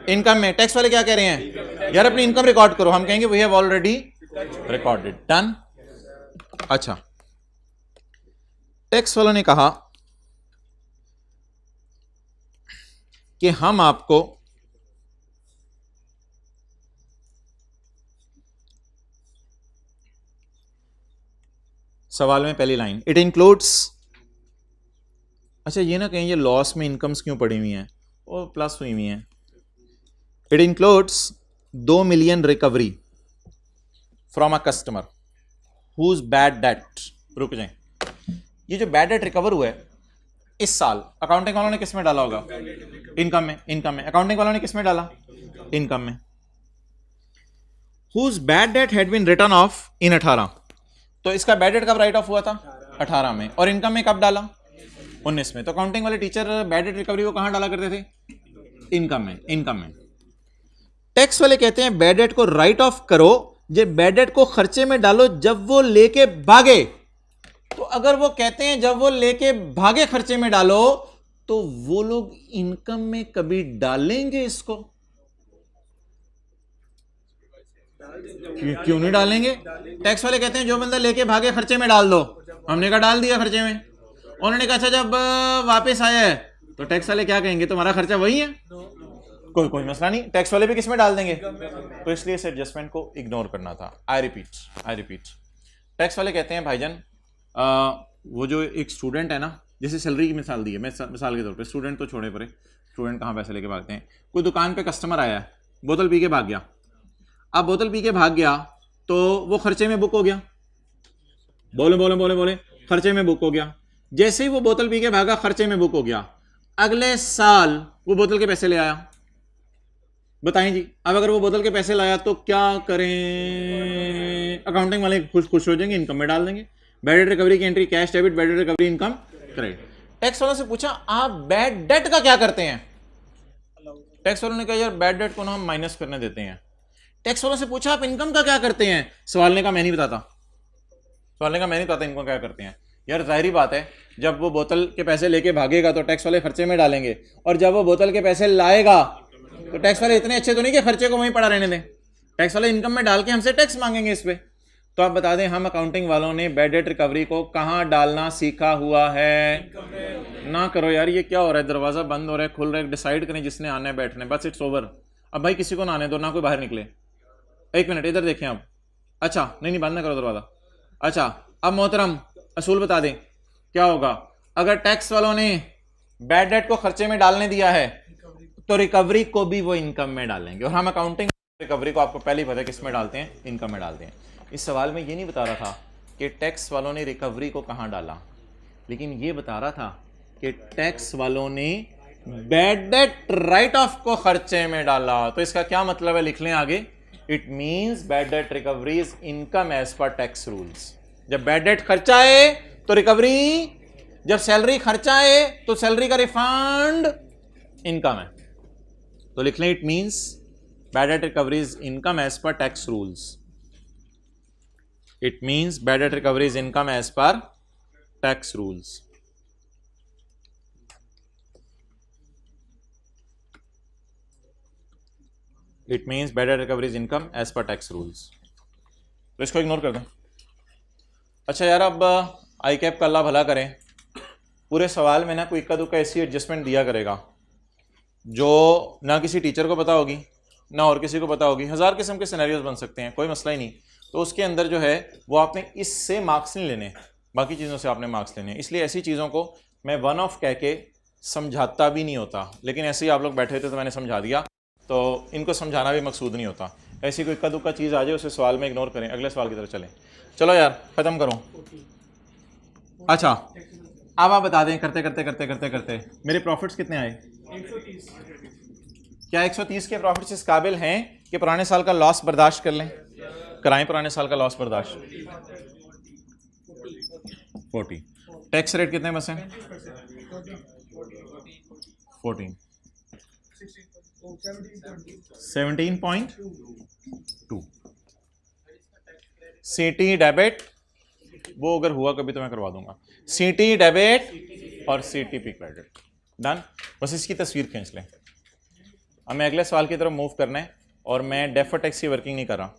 Speaker 1: इनकम में। टैक्स वाले क्या कह रहे हैं, यार अपनी इनकम रिकॉर्ड करो, हम कहेंगे we have already recorded, done. अच्छा, टैक्स वालों ने कहा कि हम आपको सवाल में पहली लाइन, इट इंक्लूड्स, अच्छा ये ना कहें ये लॉस में इनकम्स क्यों पड़ी हुई हैं, और प्लस हुई हुई हैं। It includes 2 million recovery from a customer whose bad debt. रुक जाएं, ये जो बैड डेट रिकवर हुआ है इस साल, अकाउंटिंग वालों ने किस में डाला होगा? इनकम में। इनकम में। अकाउंटिंग वालों ने किस में डाला? इनकम में। Whose bad debt had been written off in 18, तो इसका बैड डेट कब राइट ऑफ हुआ था? 18 में। और इनकम में कब डाला? 19 में। तो अकाउंटिंग वाले टीचर बैड डेट रिकवरी को कहां डाला करते थे? इनकम में। इनकम में। टैक्स वाले कहते हैं बैड डेट को राइट ऑफ करो, ये बैड डेट को खर्चे में डालो जब वो लेके भागे। तो अगर वो कहते हैं जब वो लेके भागे खर्चे में डालो, तो वो लोग इनकम में कभी डालेंगे इसको? क्यों नहीं डालेंगे? टैक्स वाले कहते हैं जो बंदा लेके भागे खर्चे में डाल दो, हमने कहा डाल दिया खर्चे में। उन्होंने कहा अच्छा जब वापस आया है, तो टैक्स वाले क्या कहेंगे, तुम्हारा खर्चा वही है, कोई मसला नहीं, टैक्स वाले भी किस में डाल देंगे। तो इसलिए इस एडजस्टमेंट को इग्नोर करना था। आई रिपीट, टैक्स वाले कहते हैं भाईजान वो जो एक स्टूडेंट है ना, जैसे सैलरी की मिसाल दी है, मैं मिसाल के तौर पे, स्टूडेंट तो छोड़े पड़े, स्टूडेंट कहाँ पैसे लेके भागते हैं। कोई दुकान पे कस्टमर आया, बोतल पी के भाग गया। अब बोतल पी के भाग गया तो वो खर्चे में बुक हो गया, बोले खर्चे में बुक हो गया। जैसे ही वो बोतल पी के भागा खर्चे में बुक हो गया, अगले साल वो बोतल के पैसे ले आया। बताएं जी, अब अगर वो बोतल के पैसे लाया तो क्या करें? अकाउंटिंग वाले खुश हो जाएंगे, इनकम में डाल देंगे। बैड डेट रिकवरी की entry cash debit, bad debt recovery income credit. Tax वालों से पूछा आप बैड डेट का क्या करते हैं? टैक्स वालों ने कहा यार बैड डेट को ना हम माइनस करने देते हैं। टैक्स वालों से पूछा आप इनकम का क्या करते हैं? सवाल ने कहा मैं नहीं बताता, इनकम क्या करते हैं। यार जाहिर बात है, जब वो बोतल के पैसे लेके भागेगा तो टैक्स वाले खर्चे में डालेंगे, और जब वो बोतल के पैसे लाएगा तो टैक्स वाले इतने अच्छे तो नहीं कि खर्चे को वहीं पड़ा रहने दें, टैक्स वाले इनकम में डाल के हमसे टैक्स मांगेंगे इस पे। तो आप बता दें हम अकाउंटिंग वालों ने बैड डेट रिकवरी को कहां डालना सीखा हुआ है? ना करो यार, ये क्या हो रहा है, दरवाजा बंद हो रहा है, खुल रहा है, डिसाइड करें जिसने आना है बैठने, बस इट्स ओवर। अब भाई किसी को ना आने दो, ना कोई बाहर निकले। 1 मिनट इधर देखें आप। अच्छा नहीं बंद ना करो दरवाजा। अच्छा अब मोहतरम असूल बता दें क्या होगा अगर टैक्स वालों ने बैड डेट को खर्चे में डालने दिया है, तो रिकवरी को भी वो इनकम में डालेंगे, और हम अकाउंटिंग रिकवरी को आपको पहले ही पता है किस में डालते हैं, इनकम में डालते हैं। इस सवाल में ये नहीं बता रहा था कि टैक्स वालों ने रिकवरी को कहाँ डाला, लेकिन ये बता रहा था कि टैक्स वालों ने बैड डेट राइट ऑफ को खर्चे में डाला। तो इसका क्या मतलब है, लिख लें आगे, it means bad debt recovery is income as per tax rules. जब बैड डेट खर्चा है तो रिकवरी, जब सैलरी खर्चा है तो सैलरी का रिफंड इनकम है। तो लिख लें, it means bad debt recovery is income as per tax rules. It means bad debt recovery is income as per tax rules. It means bad debt recovery is income as per tax rules. तो इसको इग्नोर कर दें। अच्छा यार, अब आई कैप का अल्लाह भला करें, पूरे सवाल में ना कोई इक्का दुक्का ऐसी एडजस्टमेंट दिया करेगा जो ना किसी टीचर को पता होगी ना और किसी को पता होगी। 1000 किस्म के सिनेरियोज बन सकते हैं, कोई मसला ही नहीं। तो उसके अंदर जो है वो आपने इससे मार्क्स नहीं लेने, बाकी चीज़ों से आपने मार्क्स लेने। इसलिए ऐसी चीज़ों को मैं वन ऑफ कह के समझाता भी नहीं होता, लेकिन ऐसे ही आप लोग बैठे थे तो मैंने समझा दिया। तो इनको समझाना भी मकसूद नहीं होता। ऐसी कोई इक्का दुक्का चीज़ आ जाए उसे सवाल में इग्नोर करें, अगले सवाल की तरफ चलें। चलो यार ख़त्म करो। अच्छा अब आप बता दें, करते करते करते करते करते मेरे प्रॉफिट्स कितने आए?
Speaker 2: 130।
Speaker 1: क्या 130 के प्रॉफिट्स इस काबिल हैं कि पुराने साल का लॉस बर्दाश्त कर लें? कराएं पुराने साल का लॉस बर्दाश्त। 40। टैक्स रेट कितने बस हैं? 14। 17.2। सीटी डेबिट वो अगर हुआ कभी तो मैं करवा दूंगा। सीटी डेबिट और सीटीपी क्रेडिट डन। बस इसकी तस्वीर खींच लें। अब मैं अगले सवाल की तरफ मूव करना है और मैं डेफर्ड टैक्स की वर्किंग नहीं कर रहा।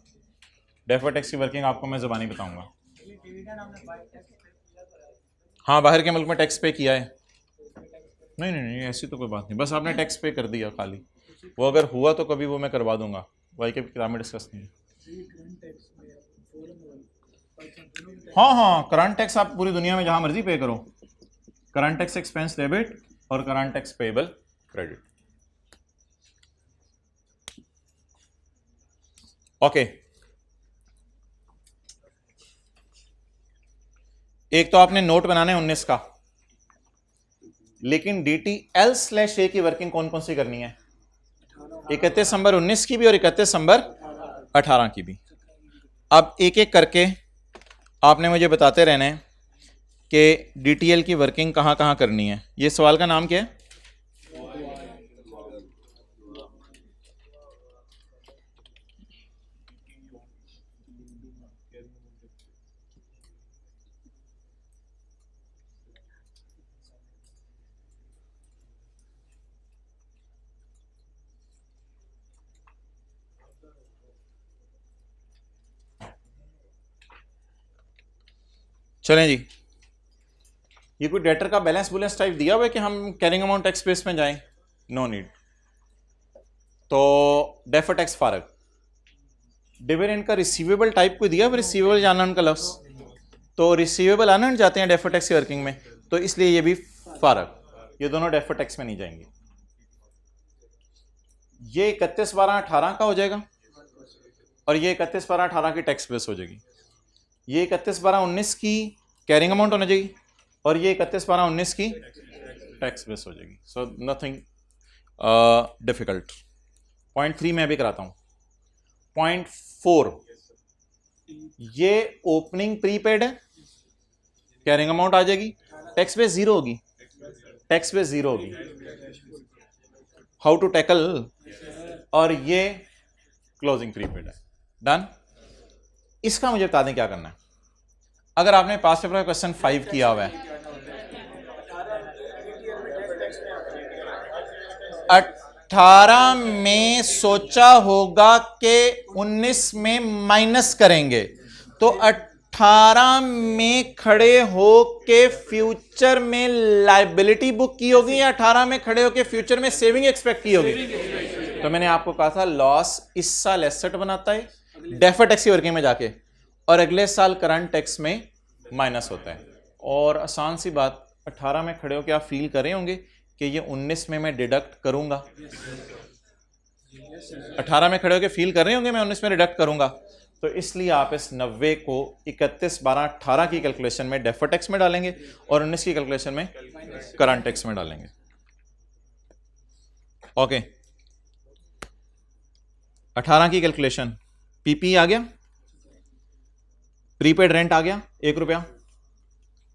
Speaker 1: डेफर्ड टैक्स की वर्किंग आपको मैं ज़बानी बताऊंगा। हाँ, बाहर के मुल्क में टैक्स पे किया है। नहीं नहीं नहीं, ऐसी तो कोई बात नहीं, बस आपने टैक्स पे कर दिया खाली। वो अगर हुआ तो कभी वो मैं करवा दूंगा, वाई के किताब में डिस्कस नहीं है। हाँ हाँ, करंट टैक्स आप पूरी दुनिया में जहां मर्जी पे करो। करंट टैक्स एक्सपेंस डेबिट और current tax payable credit. Okay, एक तो आपने नोट बनाना है 19 का, लेकिन DTL/A की वर्किंग कौन कौन सी करनी है? 31 दिसंबर 19 की भी और 31 दिसंबर 18 की भी। अब एक एक करके आपने मुझे बताते रहना है कि DTL की वर्किंग कहाँ कहाँ करनी है। ये सवाल का नाम क्या है? चलें जी, ये कोई डेटर का बैलेंस बुलेंस टाइप दिया हुआ है कि हम कैरिंग अमाउंट टैक्स बेस में जाएं? No need. तो डेफर टैक्स फारग। डिविडेंड का रिसीवेबल टाइप कोई दिया हुआ? रिसीवेबल जाना उनका लफ्स, तो रिसीवेबल अनअर्न्ड जाते हैं डेफर टैक्स की वर्किंग में, तो इसलिए ये भी फारग। ये दोनों डेफर टैक्स में नहीं जाएंगे। ये 31/12/18 का हो जाएगा और ये 31/12/18 की टैक्स बेस हो जाएगी। ये 31/12/19 की कैरिंग अमाउंट होना चाहिए और ये 31/12/19 की टैक्स बेस हो जाएगी। So nothing difficult. पॉइंट 3 मैं भी कराता हूं। पॉइंट 4, ये ओपनिंग प्रीपेड है, कैरिंग अमाउंट आ जाएगी, टैक्स बेस जीरो होगी, टैक्स बेस जीरो होगी। How to tackle? और ये क्लोजिंग प्रीपेड है। डन। इसका मुझे बता दें क्या करना है। अगर आपने पास पेपर का क्वेश्चन 5 किया हुआ है, 18 में सोचा होगा कि 19 में माइनस करेंगे, तो 18 में खड़े हो के फ्यूचर में लायबिलिटी बुक की होगी या 18 में खड़े होके फ्यूचर में सेविंग एक्सपेक्ट की होगी? तो मैंने आपको कहा था लॉस इस साल एसेट बनाता है डेफर्ड टैक्स की वर्किंग में जाके, और अगले साल करंट टैक्स में माइनस होता है। और आसान सी बात, 18 में खड़े होकर आप फील कर रहे होंगे कि ये 19 में मैं डिडक्ट करूंगा। 18 में खड़े होकर फील कर रहे होंगे मैं 19 में रिडक्ट करूंगा, तो इसलिए आप इस 90 को 31, 12, 18 की कैलकुलेशन में डेफर्ड टैक्स में डालेंगे और 19 की कैलकुलेशन में करंट टैक्स में डालेंगे। ओके, 18 की कैलकुलेशन, पीपी आ गया, प्रीपेड रेंट आ गया 1 रुपया,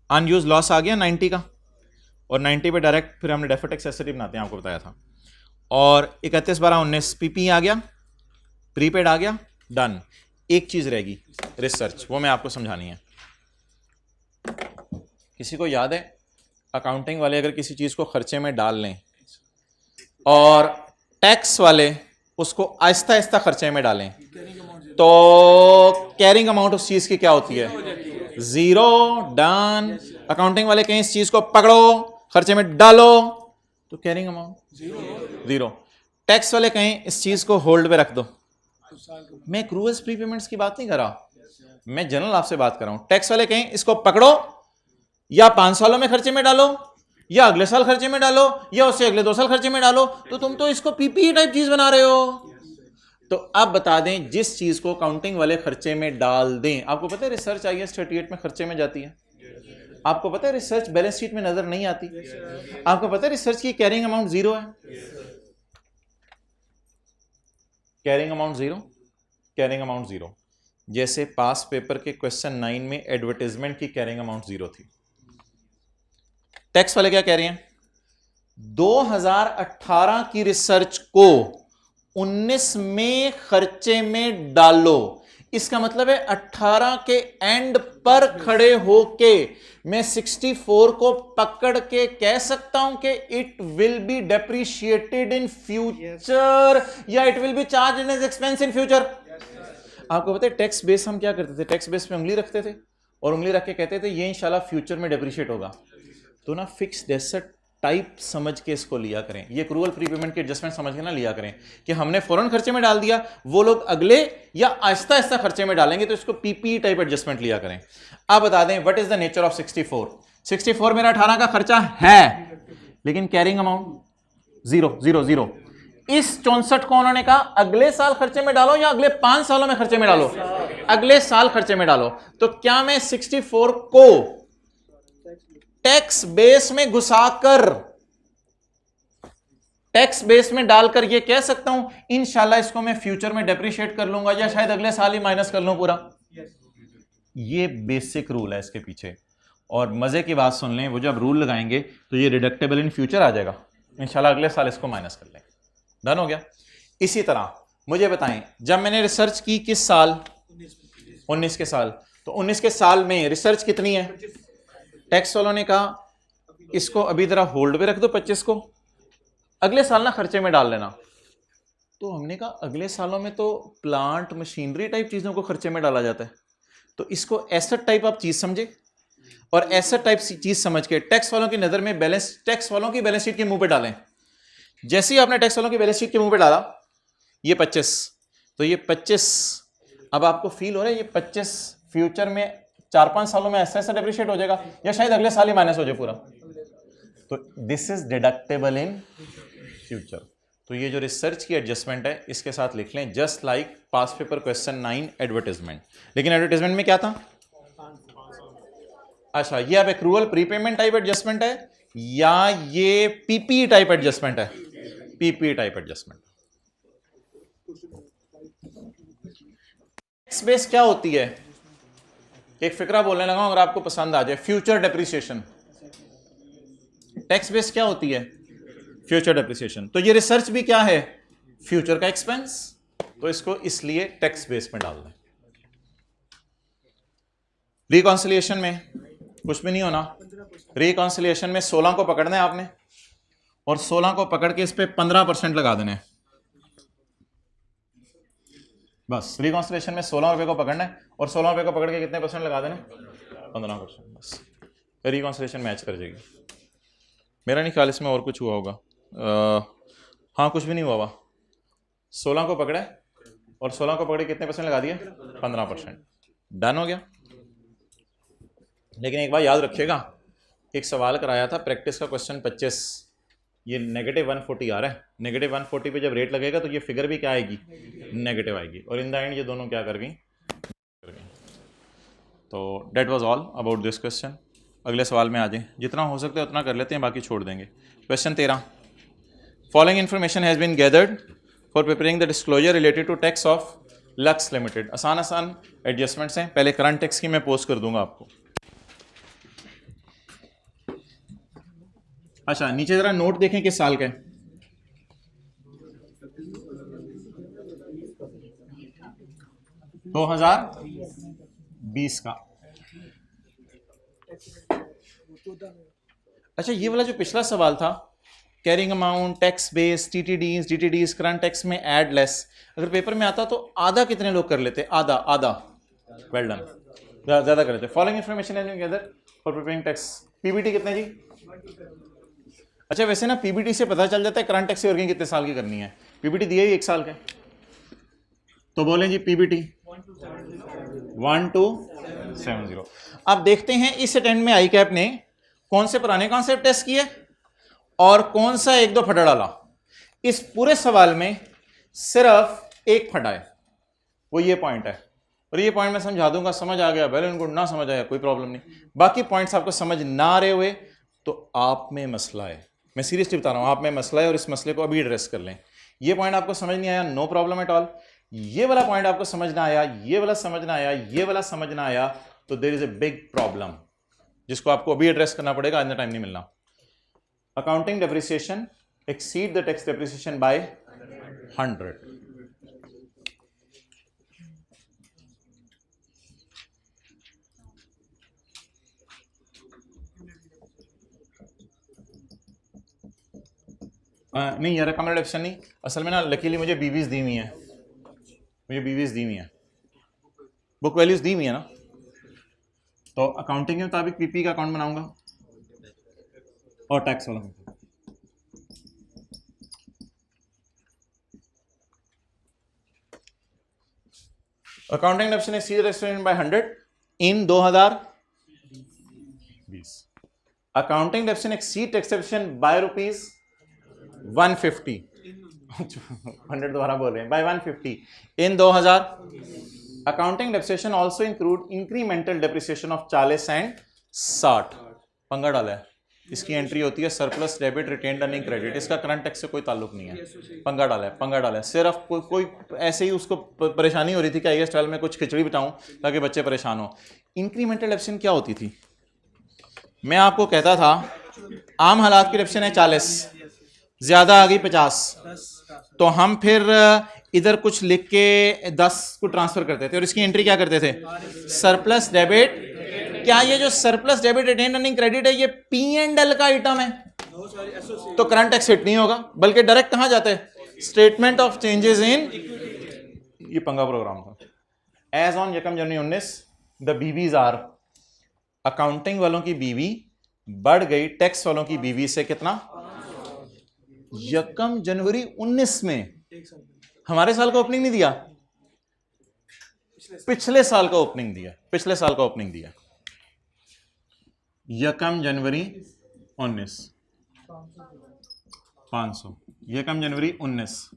Speaker 1: अनयूज लॉस आ गया 90 का, और 90 पे डायरेक्ट फिर हमने डेफर्ड टैक्स एसेट बनाते हैं, आपको बताया था। और 31, 12, 19 पीपी आ गया, प्रीपेड आ गया, डन। एक चीज रहेगी रिसर्च, वो मैं आपको समझानी है। किसी को याद है अकाउंटिंग वाले अगर किसी चीज को खर्चे में डाल लें और टैक्स वाले उसको आहिस्ता आहिस्ता खर्चे में डालें, तो कैरिंग अमाउंट उस चीज की क्या होती है? 0। डन। अकाउंटिंग वाले कहीं इस चीज को पकड़ो खर्चे में डालो तो कैरिंग अमाउंट 0। टैक्स वाले कहीं इस चीज को होल्ड पे रख दो। मैं एक्रूअल्स प्रीपेमेंट्स की बात नहीं कर रहा, मैं जनरल आपसे बात कर रहा हूं। टैक्स वाले कहीं इसको पकड़ो, या 5 सालों में खर्चे में डालो, या अगले साल खर्चे में डालो, या उससे अगले 2 साल खर्चे में डालो, तो तुम तो इसको पीपीई टाइप चीज बना रहे हो। तो आप बता दें जिस चीज को काउंटिंग वाले खर्चे में डाल दें, आपको पता है रिसर्च IAS 38 में खर्चे में जाती है, आपको पता है रिसर्च बैलेंस शीट में नजर नहीं आती, आपको पता है रिसर्च की कैरिंग अमाउंट 0 है, कैरिंग अमाउंट 0, कैरिंग अमाउंट 0। जैसे पास पेपर के क्वेश्चन 9 में एडवर्टाइजमेंट की कैरिंग अमाउंट 0 थी। टैक्स वाले क्या कह रहे हैं? 2018 की रिसर्च को 19 में खर्चे में डालो। इसका मतलब है 18 के एंड पर खड़े होके मैं 64 को पकड़ के कह सकता हूं कि it will be depreciated in future या it will be charged as expense in future. आपको पता है टैक्स बेस हम क्या करते थे? टैक्स बेस पे उंगली रखते थे और उंगली रख के कहते थे ये इंशाल्लाह फ्यूचर में डेप्रिशिएट होगा। तो ना फिक्स्ड एसेट टाइप समझ के इसको लिया करें, ये एक्रूअल प्रीपेमेंट के एडजस्टमेंट समझ के ना लिया करें कि हमने फौरन खर्चे में डाल दिया, वो लोग अगले या आहिस्ता आहिस्ता खर्चे में डालेंगे, तो इसको पीपी टाइप एडजस्टमेंट लिया करें। आप बता दें what is the nature of 64? 64 मेरा 18 का खर्चा है, लेकिन कैरिंग अमाउंट 0 0 0। इस 64 को उन्होंने कहा अगले साल खर्चे में डालो या अगले 5 सालों में खर्चे में डालो, अगले साल खर्चे में डालो। तो क्या मैं 64 को टैक्स बेस में घुसाकर, टैक्स बेस में डालकर ये कह सकता हूं इंशाल्लाह इसको मैं फ्यूचर में डेप्रिशिएट कर लूंगा या शायद अगले साल ही माइनस कर लूं पूरा? ये बेसिक रूल है इसके पीछे। और मजे की बात सुन लें, वो जब रूल लगाएंगे तो ये डिडक्टेबल इन फ्यूचर आ जाएगा, इंशाल्लाह अगले साल इसको माइनस कर लेंगे। डन हो गया। इसी तरह मुझे बताएं जब मैंने रिसर्च की किस साल? 19 के साल। तो 19 के साल में रिसर्च कितनी है? टैक्स वालों ने कहा इसको अभी जरा होल्ड पे रख दो 25 को, अगले साल ना खर्चे में डाल लेना। तो हमने कहा अगले सालों में तो प्लांट मशीनरी टाइप चीजों को खर्चे में डाला जाता है, तो इसको एसेट टाइप आप चीज समझे और एसेट टाइप चीज समझ के टैक्स वालों की नजर में बैलेंस, टैक्स वालों की बैलेंस शीट के मुंह पे डालें। जैसे ही आपने टैक्स वालों की बैलेंस शीट के मुंह पे डाला ये 25, तो ये 25 अब आपको फील हो रहा है ये 25 फ्यूचर में 4-5 सालों में ऐसा ऐसा डेप्रिशिएट हो जाएगा या शायद अगले साल ही माइनस हो जाए पूरा। तो this is deductible in future. तो ये जो रिसर्च की एडजस्टमेंट है इसके साथ लिख लें, जस्ट लाइक पास पेपर क्वेश्चन 9 एडवर्टाइजमेंट। लेकिन एडवर्टाइजमेंट में क्या था? अच्छा, ये अब एक्रूअल प्रीपेमेंट टाइप एडजस्टमेंट है या ये पीपी टाइप एडजस्टमेंट है? PP type adjustment. Tax base क्या होती है? एक फिक्रा बोलने लगा अगर आपको पसंद आ जाए, फ्यूचर डेप्रिसिएशन। टैक्स बेस क्या होती है? Future depreciation. तो ये रिसर्च भी क्या है? फ्यूचर का एक्सपेंस, तो इसको इसलिए टैक्स बेस में डाल दें। रिकॉन्सिलिएशन में कुछ भी नहीं होना। रिकॉन्सिलिएशन में 16 को पकड़ना है आपने और 16 को पकड़ के इस पे 15% लगा देना है, बस। रिकॉन्सिलिएशन में 16 रुपए को पकड़ना है और 16 रुपए को पकड़ के कितने परसेंट लगा देना? 15%, बस। रिकॉन्सिलिएशन मैच कर जाएगी। मेरा नहीं ख्याल इसमें और कुछ हुआ होगा। हाँ, कुछ भी नहीं हुआ हुआ। 16 को पकड़ा और 16 को पकड़े कितने परसेंट लगा दिए? 15%। डन हो गया। लेकिन एक बात याद रखिएगा, एक सवाल कराया था प्रैक्टिस का क्वेश्चन 25, ये -140 आ रहा है, -140 पे जब रेट लगेगा तो ये फिगर भी क्या आएगी, नेगेटिव आएगी, और इन द एंड ये दोनों क्या कर गई। तो that was all about this question. अगले सवाल में आ जाए, जितना हो सकता है उतना कर लेते हैं, बाकी छोड़ देंगे। Question 13, following information has been gathered for preparing the disclosure related to tax of Lux limited. आसान आसान एडजस्टमेंट्स हैं। पहले करंट टैक्स की मैं पोस्ट कर दूंगा आपको। अच्छा, नीचे जरा नोट देखें किस साल का है। दो 2020 का। अच्छा, ये वाला जो पिछला सवाल था, कैरिंग अमाउंट, टैक्स बेस, टीटीडीज, करंट टैक्स में ऐड लेस, अगर पेपर में आता तो आधा कितने लोग कर लेते? आधा, आधा। वेल डन, ज्यादा कर लेते। फॉलोइंग इन्फॉर्मेशन है together for preparing tax. PBT कितने जी? अच्छा, वैसे ना पीबीटी से पता चल जाता है करंट टैक्स की वर्किंग कितने साल की करनी है। पीबीटी दिया ही 1 साल का, तो बोलें जी पीबीटी 1270। अब देखते हैं इस अटेम्प्ट में आई कैप ने कौन से पुराने कॉन्सेप्ट टेस्ट किए और कौन सा 1-2 फटा डाला। इस पूरे सवाल में सिर्फ एक फटा है, वो ये पॉइंट है, और ये पॉइंट मैं समझा दूंगा। समझ आ गया वेल एंड गुड, ना समझ आया कोई प्रॉब्लम नहीं। बाकी पॉइंट्स आपको समझ ना आ रहे हुए तो आप में मसला है, मैं सीरियसली बता रहा हूं, आप में मसला है और इस मसले को अभी एड्रेस कर लें। ये पॉइंट आपको समझ नहीं आया, नो प्रॉब्लम एट ऑल। ये वाला पॉइंट आपको समझ ना आया, ये वाला समझ ना आया, ये वाला समझ ना आया, तो there is a big problem जिसको आपको अभी एड्रेस करना पड़ेगा, इतना टाइम नहीं मिलना। Accounting depreciation exceed the tax depreciation by 100। नहीं यार, रिकमेंडेड ऑप्शन नहीं, असल में ना लकीली मुझे बीवीज दी हुई है, मुझे बीवीज दी हुई है, बुक वैल्यूज दी हुई है ना, तो अकाउंटिंग के मुताबिक पीपी का अकाउंट बनाऊंगा और टैक्स वाला। Accounting depreciation exceed depreciation by 100 in 2020। Accounting depreciation exceed tax depreciation by ₹150। 100 दोबारा बोल रहे हैं, by 150 in 2000। Accounting depreciation also include incremental depreciation of 40 and 60। पंगा डाला है, इसकी एंट्री होती है surplus debit retained earning credit, इसका करंट टैक्स से कोई ताल्लुक नहीं है। पंगा डाला है, पंगा डाला है, सिर्फ कोई ऐसे ही उसको परेशानी हो रही थी कि आई स्टाइल में कुछ खिचड़ी बिठाऊं ताकि बच्चे परेशान हो। इंक्रीमेंटल डेप्रिसिएशन क्या होती थी? मैं आपको कहता था आम हालात की डेप्रिसिएशन है 40, ज्यादा आ गई 50, तो हम फिर इधर कुछ लिख के 10 को ट्रांसफर करते थे और इसकी एंट्री क्या करते थे? Surplus debit. क्या ये जो surplus debit retained earning credit है ये P&L का आइटम है? तो करंट टैक्स हिट नहीं होगा, बल्कि डायरेक्ट कहां जाते हैं? Statement of changes in. ये पंगा प्रोग्राम था। एज ऑन 1 जनवरी 2019 द बीवीज आर, अकाउंटिंग वालों की बीवी बढ़ गई टैक्स वालों की बीवी से कितना? 1 जनवरी 19 में। हमारे साल का ओपनिंग नहीं दिया, पिछले साल का ओपनिंग दिया, पिछले साल का ओपनिंग दिया 1 जनवरी 19 500, 1 जनवरी 19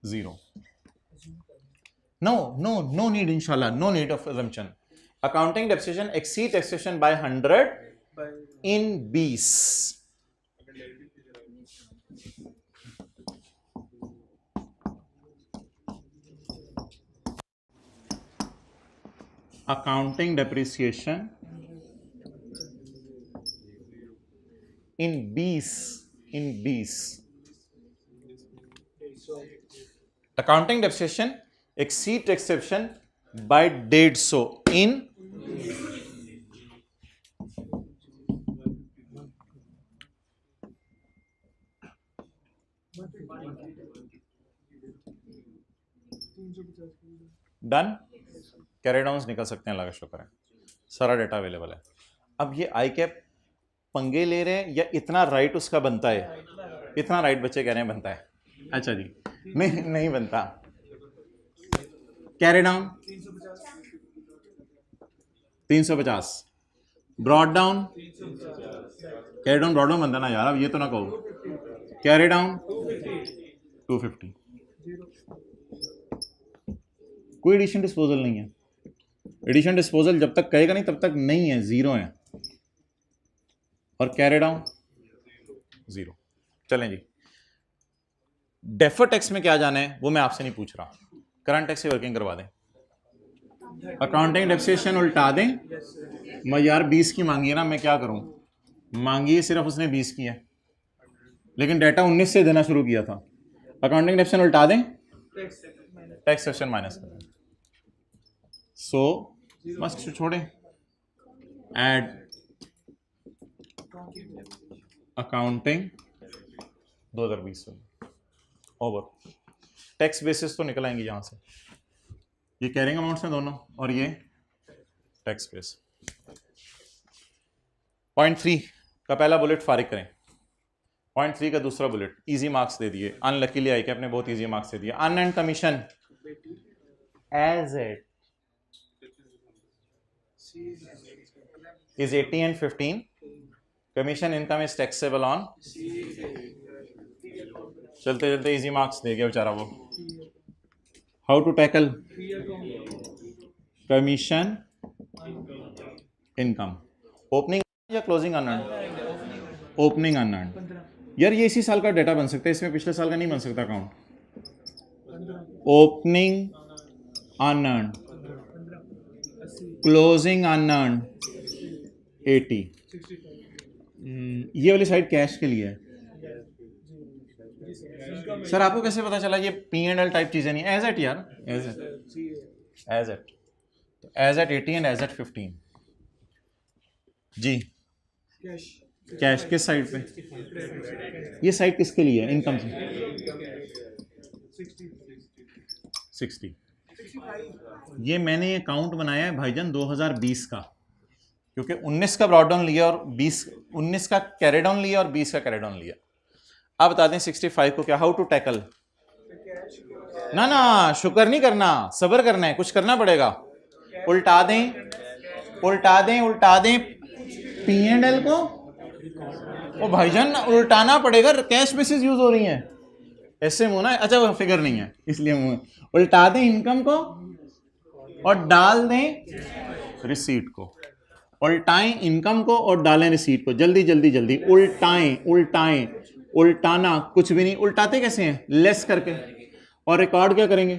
Speaker 1: 0। नो नीड, इंशाल्लाह no need of assumption। Accounting depreciation exceed taxation by 100 in 20। Accounting depreciation in 20। Accounting depreciation exceed taxation by 150 in done. Carry downs निकल सकते हैं, लगा शुक्र है, सारा डेटा अवेलेबल है। अब ये आई कैप पंगे ले रहे हैं या इतना राइट उसका बनता है? इतना राइट बच्चे कह रहे हैं बनता है। अच्छा जी, नहीं बनता। Carry down 350, brought down, carry down brought down बनता ना यार, अब ये तो ना कहो, कैरी डाउन 250, कोई एडिशन डिस्पोजल नहीं है। एडिशन डिस्पोजल जब तक कहेगा नहीं तब तक नहीं है, जीरो है, और कैरी डाउन जीरो। चलें जी, डेफर टैक्स में क्या जाना है वो मैं आपसे नहीं पूछ रहा, करंट टैक्स से वर्किंग करवा दें, अकाउंटिंग डेप्रिसिएशन उल्टा दें। मैं यार 20 की मांगी है ना, मैं क्या करूं, मांगी है सिर्फ उसने 20 की है, लेकिन डाटा 19 से देना शुरू किया था। अकाउंटिंग डेप्रिसिएशन उल्टा दें, टैक्स सेक्शन माइनस कर दें, सो मस्त छोड़ें, add accounting 2020 over, tax basis तो निकल आएंगे यहाँ से, ये कैरिंग अमाउंट्स हैं दोनों और ये टैक्स बेस। पॉइंट 3 का पहला बुलेट फारिग करें, पॉइंट 3 का दूसरा बुलेट इजी मार्क्स दे दिए, अनलकीली आई के अपने बहुत इजी मार्क्स दे दिए। Unearned commission as it is 80 and 15, commission income is taxable on, चलते चलते इजी मार्क्स दे गया बेचारा वो। How to tackle commission income, opening या क्लोजिंग अनअर्न्ड, ओपनिंग अनअर्न्ड, यार ये इसी साल का डेटा बन सकता है, इसमें पिछले साल का नहीं बन सकता account. Opening unearned, closing unearned 80, ये वाली साइड कैश के लिए है। सर आपको कैसे पता चला, ये P&L टाइप चीजें नहीं, एज एट यार, एज एट तो as at 80 and as at 15 जी। कैश किस साइड पे, ये साइड किसके लिए है, इनकम से 60। ये मैंने अकाउंट बनाया है भाईजान 2020 का, क्योंकि 19 का ब्रॉड डाउन लिया और 19 का कैरी डाउन लिया और 20 का कैरी डाउन लिया। अब बता दें 65 को क्या, हाउ टू टैकल, ना ना शुक्र नहीं करना, सब्र करना है, कुछ करना पड़ेगा। उल्टा दें उल्टा दें उल्टा दें P&L को, ओ भाईजान उल्टाना पड़ेगा, कैश बेसिस यूज हो रही है, ऐसे मुंह ना, अच्छा वो फिगर नहीं है इसलिए मुंह, उल्टा दें इनकम को और डाल दें रिसीट को, उल्टाएं इनकम को और डालें रिसीट को, जल्दी जल्दी जल्दी उल्टाएं उल्टाएं, उल्टाना कुछ भी नहीं, उल्टाते कैसे हैं, लेस करके, और रिकॉर्ड क्या करेंगे,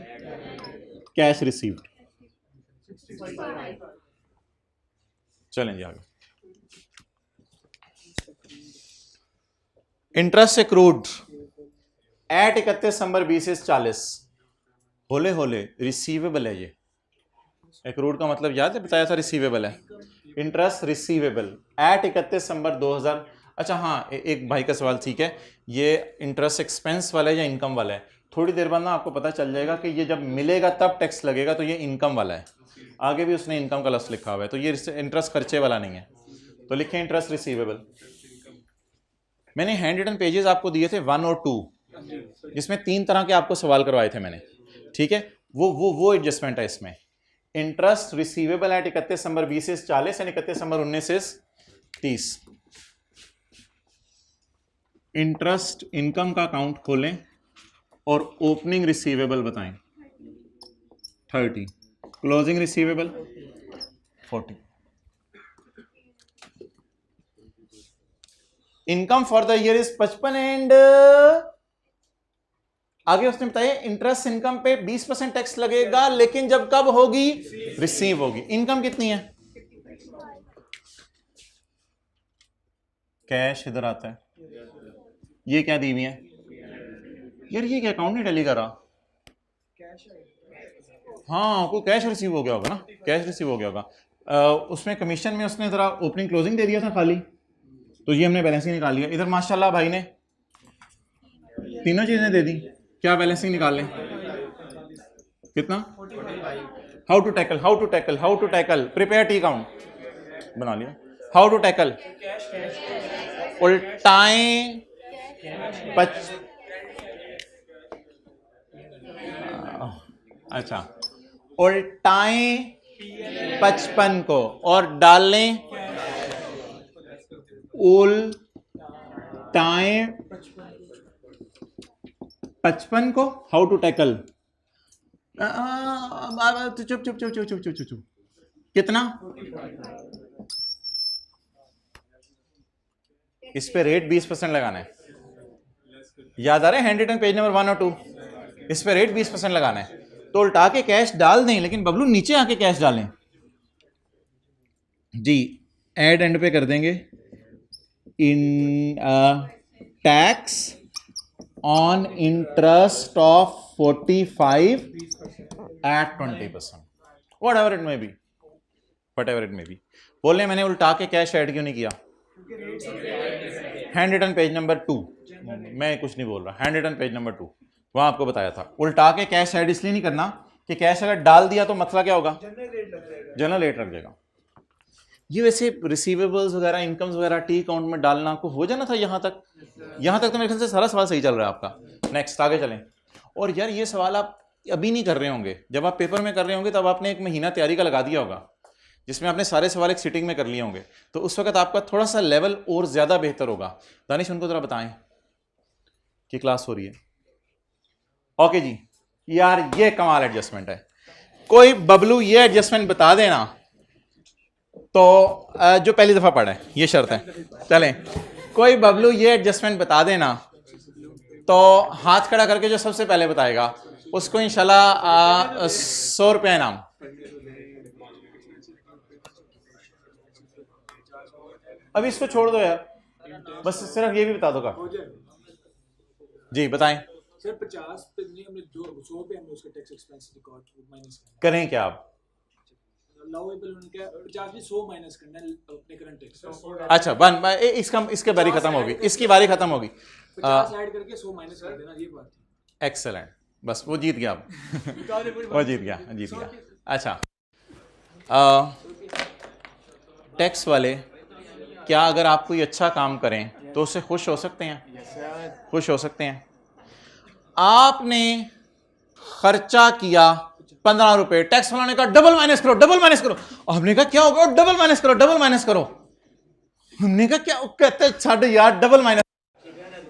Speaker 1: कैश रिसीव्ड। चलें जी आगे, इंटरेस्ट एक्रूड एट 31 दिसंबर 20 से 40, होले होले रिसीवेबल है, ये एक्रूड का मतलब याद है, बताया था रिसीवेबल है, इंटरेस्ट रिसीवेबल एट 31 दिसंबर 2000। अच्छा हाँ, एक भाई का सवाल, ठीक है, ये इंटरेस्ट एक्सपेंस वाला है या इनकम वाला है, थोड़ी देर बाद ना आपको पता चल जाएगा कि ये जब मिलेगा तब टैक्स लगेगा, तो ये इनकम वाला है, आगे भी उसने इनकम का लफ्ज़ लिखा हुआ है, तो ये इंटरेस्ट खर्चे वाला नहीं है, तो लिखें इंटरेस्ट रिसीवेबल। मैंने हैंड रिटन पेजेस आपको दिए थे 1 और 2, जिसमें 3 तरह के आपको सवाल करवाए थे मैंने, ठीक है, वो एडजस्टमेंट है इसमें। इंटरेस्ट रिसीवेबल एट 31 दिसंबर 20 से 40 एंड 31 दिसंबर 19 से 30। इंटरेस्ट इनकम का अकाउंट खोलें और ओपनिंग रिसीवेबल बताएं 30, closing receivable 40। Income for the year is 55 and आगे उसने बताया इंटरेस्ट इनकम पे 20% टैक्स लगेगा, लेकिन जब कब होगी, रिसीव होगी। इनकम कितनी है, कैश इधर आता है, ये क्या दी हुई है यार, ये क्या अकाउंट नहीं टैली कर रहा, हाँ कोई कैश रिसीव हो गया होगा ना, कैश रिसीव हो गया होगा। उसमें कमीशन में उसने जरा ओपनिंग क्लोजिंग दे दिया था खाली, तो ये हमने बैलेंसिंग निकाल लिया। इधर माशाल्लाह भाई ने तीनों चीजें दे दी, क्या बैलेंसिंग निकाल लें, कितना, how to tackle how to tackle how to tackle, prepare T account बना लिया, हाउ टू टैकल, उल्टाएं अच्छा उल्टाएं 55 को और डालें उल्टाएं 55 को, हाउ टू टैकल, चुप चुप चुप चुप चुप चुप चुप, कितना, इस पे रेट 20% लगाना है, याद आ रहा है हैंड रिटन पेज नंबर 1 और 2, इस पे रेट 20% लगाना है, तो उल्टा के कैश डाल दें, लेकिन बबलू नीचे आके कैश डालें जी, एड एंड पे कर देंगे, इन tax on interest of 45 at 20%, whatever it may be, whatever it may be। बोले मैंने उल्टा के कैश ऐड क्यों नहीं किया, हैंड रिटन पेज नंबर 2, मैं कुछ नहीं बोल रहा, हैंड रिटन पेज नंबर 2, वहां आपको बताया था उल्टा के कैश ऐड इसलिए नहीं करना कि कैश अगर डाल दिया तो मसला क्या होगा, जनरल रेट रख देगा। ये वैसे रिसीवेबल्स वगैरह, इनकम्स वगैरह टी अकाउंट में डालना आपको हो जाना था यहां तक तो मेरे ख्याल से सारा सवाल सही चल रहा है आपका। नेक्स्ट आगे चलें। और यार ये सवाल आप अभी नहीं कर रहे होंगे, जब आप पेपर में कर रहे होंगे तब आपने एक महीना तैयारी का लगा दिया होगा, जिसमें आपने सारे सवाल एक सिटिंग में कर लिए होंगे, तो उस वक्त आपका थोड़ा सा लेवल और ज्यादा बेहतर होगा। दानिश उनको जरा बताएं कि क्लास हो रही है। ओके जी, यार ये कमाल एडजस्टमेंट है, कोई बबलू ये एडजस्टमेंट बता देना तो जो पहली दफा पढ़ा है, ये शर्त है। चलें, कोई बबलू ये एडजस्टमेंट बता देना तो हाथ खड़ा करके जो सबसे पहले बताएगा उसको इंशाल्लाह 100 रुपया इनाम। अभी इसको छोड़ दो यार, बस सिर्फ ये भी बता दो का जी, बताएं
Speaker 2: सर। 50 पे नहीं, हमने 100 पे हमने उसका टैक्स एक्सपेंस रिकॉर्ड माइनस
Speaker 1: करें क्या आप,
Speaker 2: अलाउएबल उनका 50 भी 100 माइनस करना है अपने करंट टैक्स।
Speaker 1: अच्छा वन इसके बारी खत्म होगी, इसकी बारी खत्म होगी,
Speaker 2: 50 ऐड करके 100 माइनस कर देना, ये बात है।
Speaker 1: एक्सेलेंट, बस वो जीत गया आप वो जीत गया। अच्छा, टैक्स वाले क्या अगर आप कोई अच्छा काम करें तो उससे खुश हो सकते हैं? खुश हो सकते हैं। आपने खर्चा किया 15 रुपए, टैक्स वाला ने कहा डबल माइनस करो, डबल माइनस करो। हमने कहा क्या होगा, डबल माइनस करो, डबल माइनस करो। हमने कहा क्या, कहते छड़ यार डबल माइनस।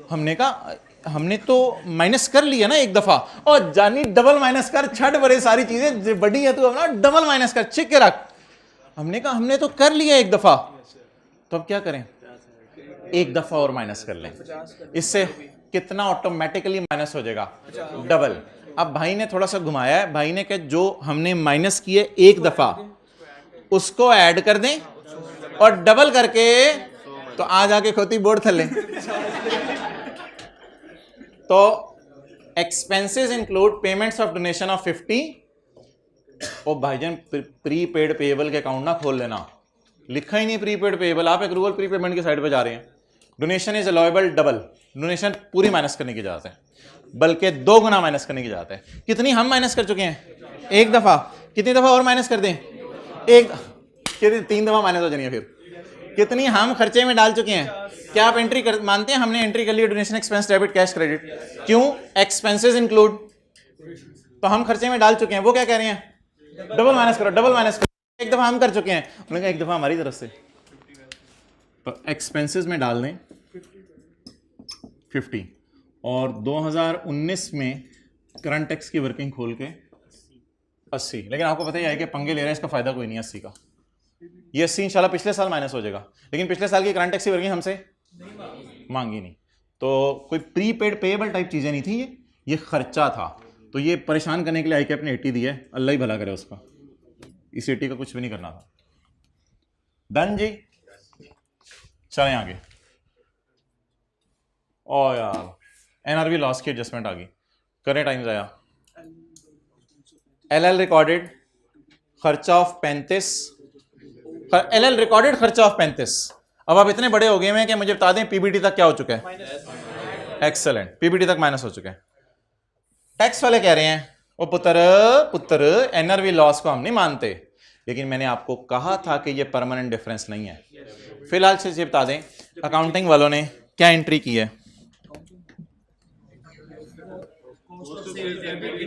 Speaker 1: हमने कहा हमने तो माइनस कर लिया ना एक दफा, और जानी डबल माइनस कर, छड़ बड़े सारी चीजें बड़ी है, तू अपना डबल माइनस कर, चिक के रख। हमने कहा हमने तो कर लिया एक दफा, तो अब क्या करें, एक दफा और माइनस कर लें, इससे कितना ऑटोमेटिकली माइनस हो जाएगा, डबल। अब भाई ने थोड़ा सा घुमाया है, भाई ने कहा जो हमने माइनस किए एक दफा उसको ऐड कर दें और डबल करके, तो आज आके खोती बोर्ड थले। तो expenses include payments of donation of 50। ओ भाईजान प्री पेड पेएबल के अकाउंट ना खोल लेना, लिखा ही नहीं प्री पेड पेएबल, आप एक्रूवल प्री पेमेंट की साइड पे जा रहे हैं। Donation is allowable double, donation पूरी माइनस करने की इजाजत है, बल्कि 2 गुना माइनस करने की इजाजत है। कितनी हम माइनस कर चुके हैं एक दफा, कितनी दफा और माइनस कर दें, एक कितनी 3 दफा माइनस हो जानी है। फिर कितनी हम खर्चे में डाल चुके हैं, क्या आप एंट्री कर मानते हैं हमने एंट्री कर ली donation expense debit cash credit, क्यों, एक्सपेंसेस इंक्लूड, तो हम खर्चे में डाल चुके हैं। वो क्या कह रहे हैं, डबल माइनस करो, डबल माइनस करो। एक दफा हम कर चुके हैं, उन्होंने कहा एक दफा हमारी तरफ से, तो एक्सपेंसेस में डाल दें 50, और 2019 में करंट टैक्स की वर्किंग खोल के 80। लेकिन आपको पता ही है कि पंगे ले रहे हैं, इसका फायदा कोई नहीं है 80 का। ये 80 इंशाल्लाह पिछले साल माइनस हो जाएगा, लेकिन पिछले साल की करंट टैक्स की वर्किंग हमसे मांगी नहीं, तो कोई प्री पेड पेएबल टाइप चीजें नहीं थी, ये खर्चा था। तो ये परेशान करने के लिए आईकेप ने 80 दी है, अल्लाह ही भला करे उसका, इस 80 का कुछ भी नहीं करना था। डन जी, चलें आगे। ओ यार एनआरवी लॉस की एडजस्टमेंट आ गई, करें टाइम आया। एलएल रिकॉर्डेड खर्चा ऑफ 35, एलएल रिकॉर्डेड खर्चा ऑफ 35। अब आप इतने बड़े हो गए हैं कि मुझे बता दें पीबीटी तक क्या हो चुका है, एक्सेलेंट, पीबीटी तक माइनस हो चुका है। टैक्स वाले कह रहे हैं वो पुत्र एनआरवी लॉस को हम नहीं मानते, लेकिन मैंने आपको कहा था कि ये परमानेंट डिफरेंस नहीं है। फिलहाल से ये बता दें अकाउंटिंग वालों ने क्या एंट्री की है,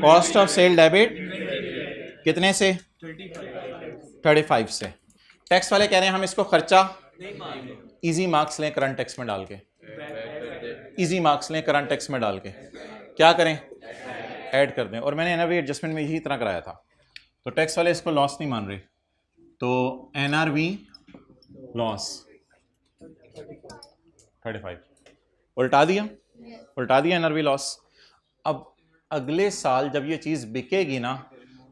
Speaker 1: कॉस्ट ऑफ सेल डेबिट कितने से, 35 से। टैक्स वाले कह रहे हैं हम इसको खर्चा इजी मार्क्स लें करंट टैक्स में डाल के, इजी मार्क्स लें करंट टैक्स में डाल के, क्या करें, ऐड कर दें। और मैंने एनआरवी एडजस्टमेंट में यही इतना कराया था। तो टैक्स वाले इसको लॉस नहीं मान रहे, तो एनआरवी लॉस 35 उल्टा दिया एनआरवी लॉस। अब अगले साल जब ये चीज़ बिकेगी ना,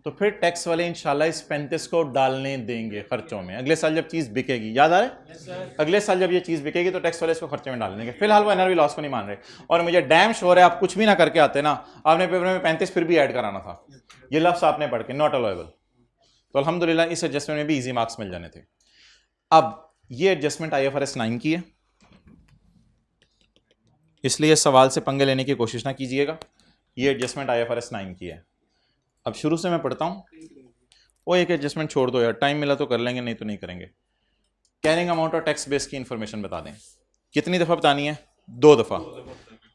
Speaker 1: तो फिर टैक्स वाले इंशाल्लाह इस 35 को डालने देंगे खर्चों में। अगले साल जब चीज़ बिकेगी, याद आ रहा है, अगले साल जब ये चीज़ बिकेगी तो टैक्स वाले इसको खर्चे में डाल देंगे। फिलहाल वो एनआरवी लॉस को नहीं मान रहे। और मुझे डैम श्योर है आप कुछ भी ना करके आते ना, आपने पेपर में 35 फिर भी ऐड कराना था, ये लफ्ज़ आपने पढ़ के नॉट अलाउएबल। तो अल्हम्दुलिल्लाह इस एडजस्टमेंट में भी ईजी मार्क्स मिल जाने थे। अब ये एडजस्टमेंट IFRS 9 की है, इसलिए सवाल से पंगे लेने की कोशिश ना कीजिएगा। ये एडजस्टमेंट IFRS 9 की है। अब शुरू से मैं पढ़ता हूँ। वो एक एडजस्टमेंट छोड़ दो यार, टाइम मिला तो कर लेंगे, नहीं तो नहीं करेंगे। कैरिंग अमाउंट और टैक्स बेस की इंफॉर्मेशन बता दें। कितनी दफ़ा बतानी है? 2 दफ़ा।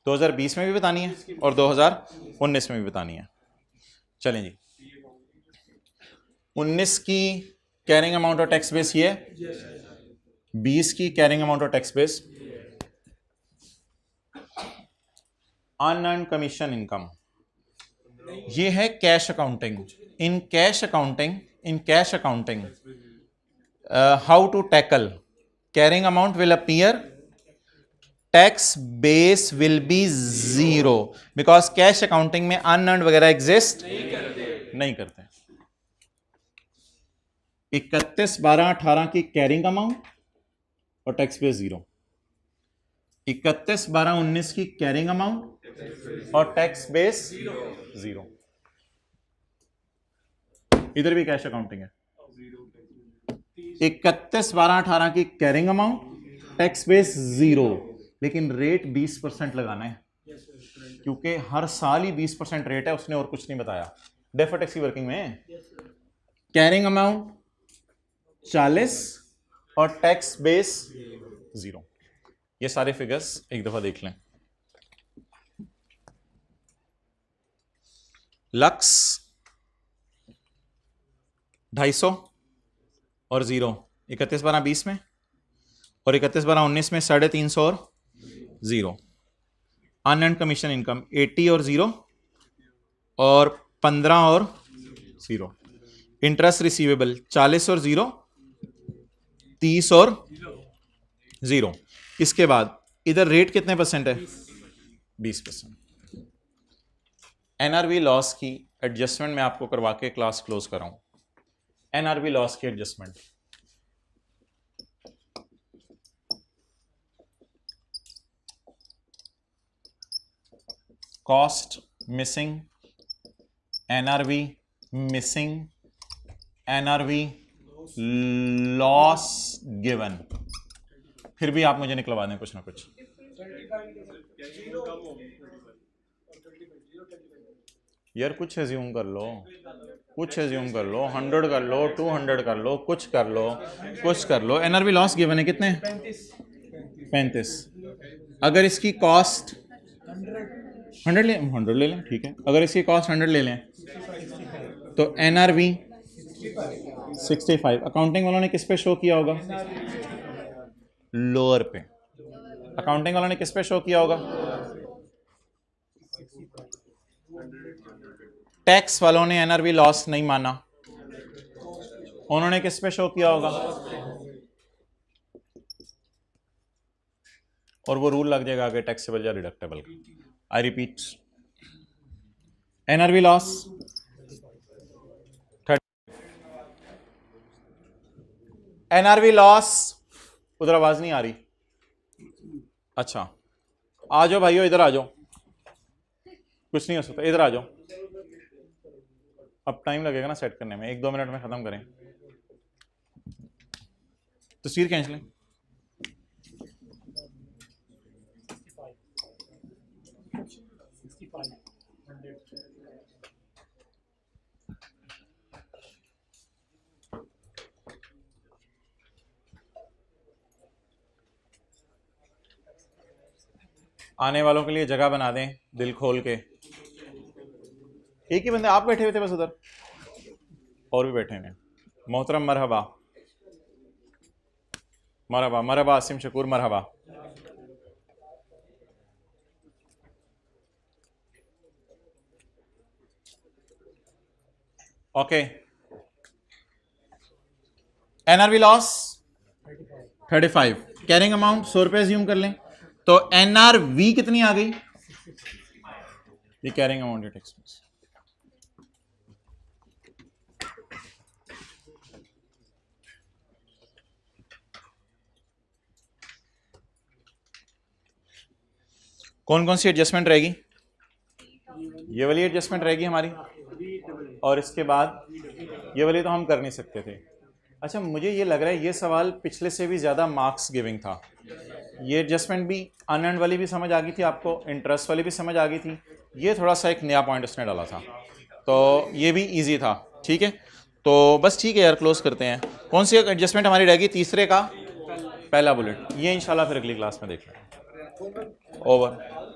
Speaker 1: 2020 में भी बतानी है और 2019 में भी बतानी है। चलें जी, 19 की कैरिंग अमाउंट और टैक्स बेस ये है, 20 की कैरिंग अमाउंट और tax base unearned commission income, ये है cash accounting. In cash accounting how to tackle carrying amount will appear, tax base will be 0 because cash accounting में अनअर्न्ड वगैरह एग्जिस्ट नहीं करते। 31/12/18 की कैरिंग अमाउंट और टैक्स बेस 0, 31/12/19 की कैरिंग अमाउंट और टैक्स बेस 0। इधर भी कैश अकाउंटिंग है। 31/12/18 की कैरिंग अमाउंट, टैक्स बेस 0, लेकिन रेट 20% लगाना है क्योंकि हर साल ही 20% रेट है, उसने और कुछ नहीं बताया डेफर्ड टैक्स की वर्किंग में। कैरिंग अमाउंट 40 और टैक्स बेस 0। ये सारे फिगर्स एक दफा देख लें। लक्स 250 और 0 31/12/20 में, और 31/12/19 में 350 और 0। अनअर्न्ड कमीशन इनकम 80 और 0 और 15 और 0। इंटरेस्ट रिसीवेबल 40 और 0, 30 और 0। इसके बाद इधर रेट कितने परसेंट है? 20%। एनआरवी लॉस की एडजस्टमेंट मैं आपको करवा के क्लास क्लोज कर रहा हूं। एनआरवी लॉस की adjustment, cost missing, NRV missing, NRV loss given. फिर भी आप मुझे निकलवा दें कुछ ना कुछ। यार कुछ एज्यूम कर लो, 100 कर लो, 200 कर लो, कुछ कर लो। एनआरवी लॉस गिवन है कितने? 35। अगर इसकी कॉस्ट 100 ले लें, ठीक है। अगर इसकी कॉस्ट 100 ले लें तो एनआरवी 65। अकाउंटिंग वालों ने किस पे शो किया होगा? लोअर पे। अकाउंटिंग वालों ने किस पे शो किया होगा? टैक्स वालों ने एनआरवी लॉस नहीं माना, उन्होंने किस पे शो किया होगा? और वो रूल लग जाएगा आगे टैक्सेबल या deductible. I repeat, NRV loss 30, NRV loss, उधर आवाज नहीं आ रही। अच्छा आ जाओ भाइयों, इधर आ जाओ, कुछ नहीं हो सकता, इधर आ जाओ। अब टाइम लगेगा ना सेट करने में, 1-2 मिनट में खत्म करें। तस्वीर खींच लें। आने वालों के लिए जगह बना दें दिल खोल के। एक ही बंदे आप बैठे हुए थे बस उधर, और भी बैठे हैं। मोहतरम मरहबा। मरहबा मरहबा आसिम शकूर मरहबा। Okay, NRV loss 35, carrying amount 100 रुपये ज्यूम कर लें, तो एनआरवी कितनी आ गई? ये कैरिंग अमाउंट एट एक्सपेंस। कौन कौन सी एडजस्टमेंट रहेगी? ये वाली एडजस्टमेंट रहेगी हमारी, और इसके बाद ये वाली तो हम कर नहीं सकते थे। अच्छा, मुझे ये लग रहा है ये सवाल पिछले से भी ज़्यादा मार्क्स गिविंग था। ये एडजस्टमेंट भी अनअर्न्ड वाली भी समझ आ गई थी आपको, इंटरेस्ट वाली भी समझ आ गई थी। ये थोड़ा सा एक नया पॉइंट उसने डाला था, तो ये भी इजी था। ठीक है, तो बस ठीक है यार, क्लोज करते हैं। कौन सी एडजस्टमेंट हमारी रहेगी? तीसरे का पहला बुलेट। ये इंशाल्लाह फिर अगली क्लास में देख लें। ओवर।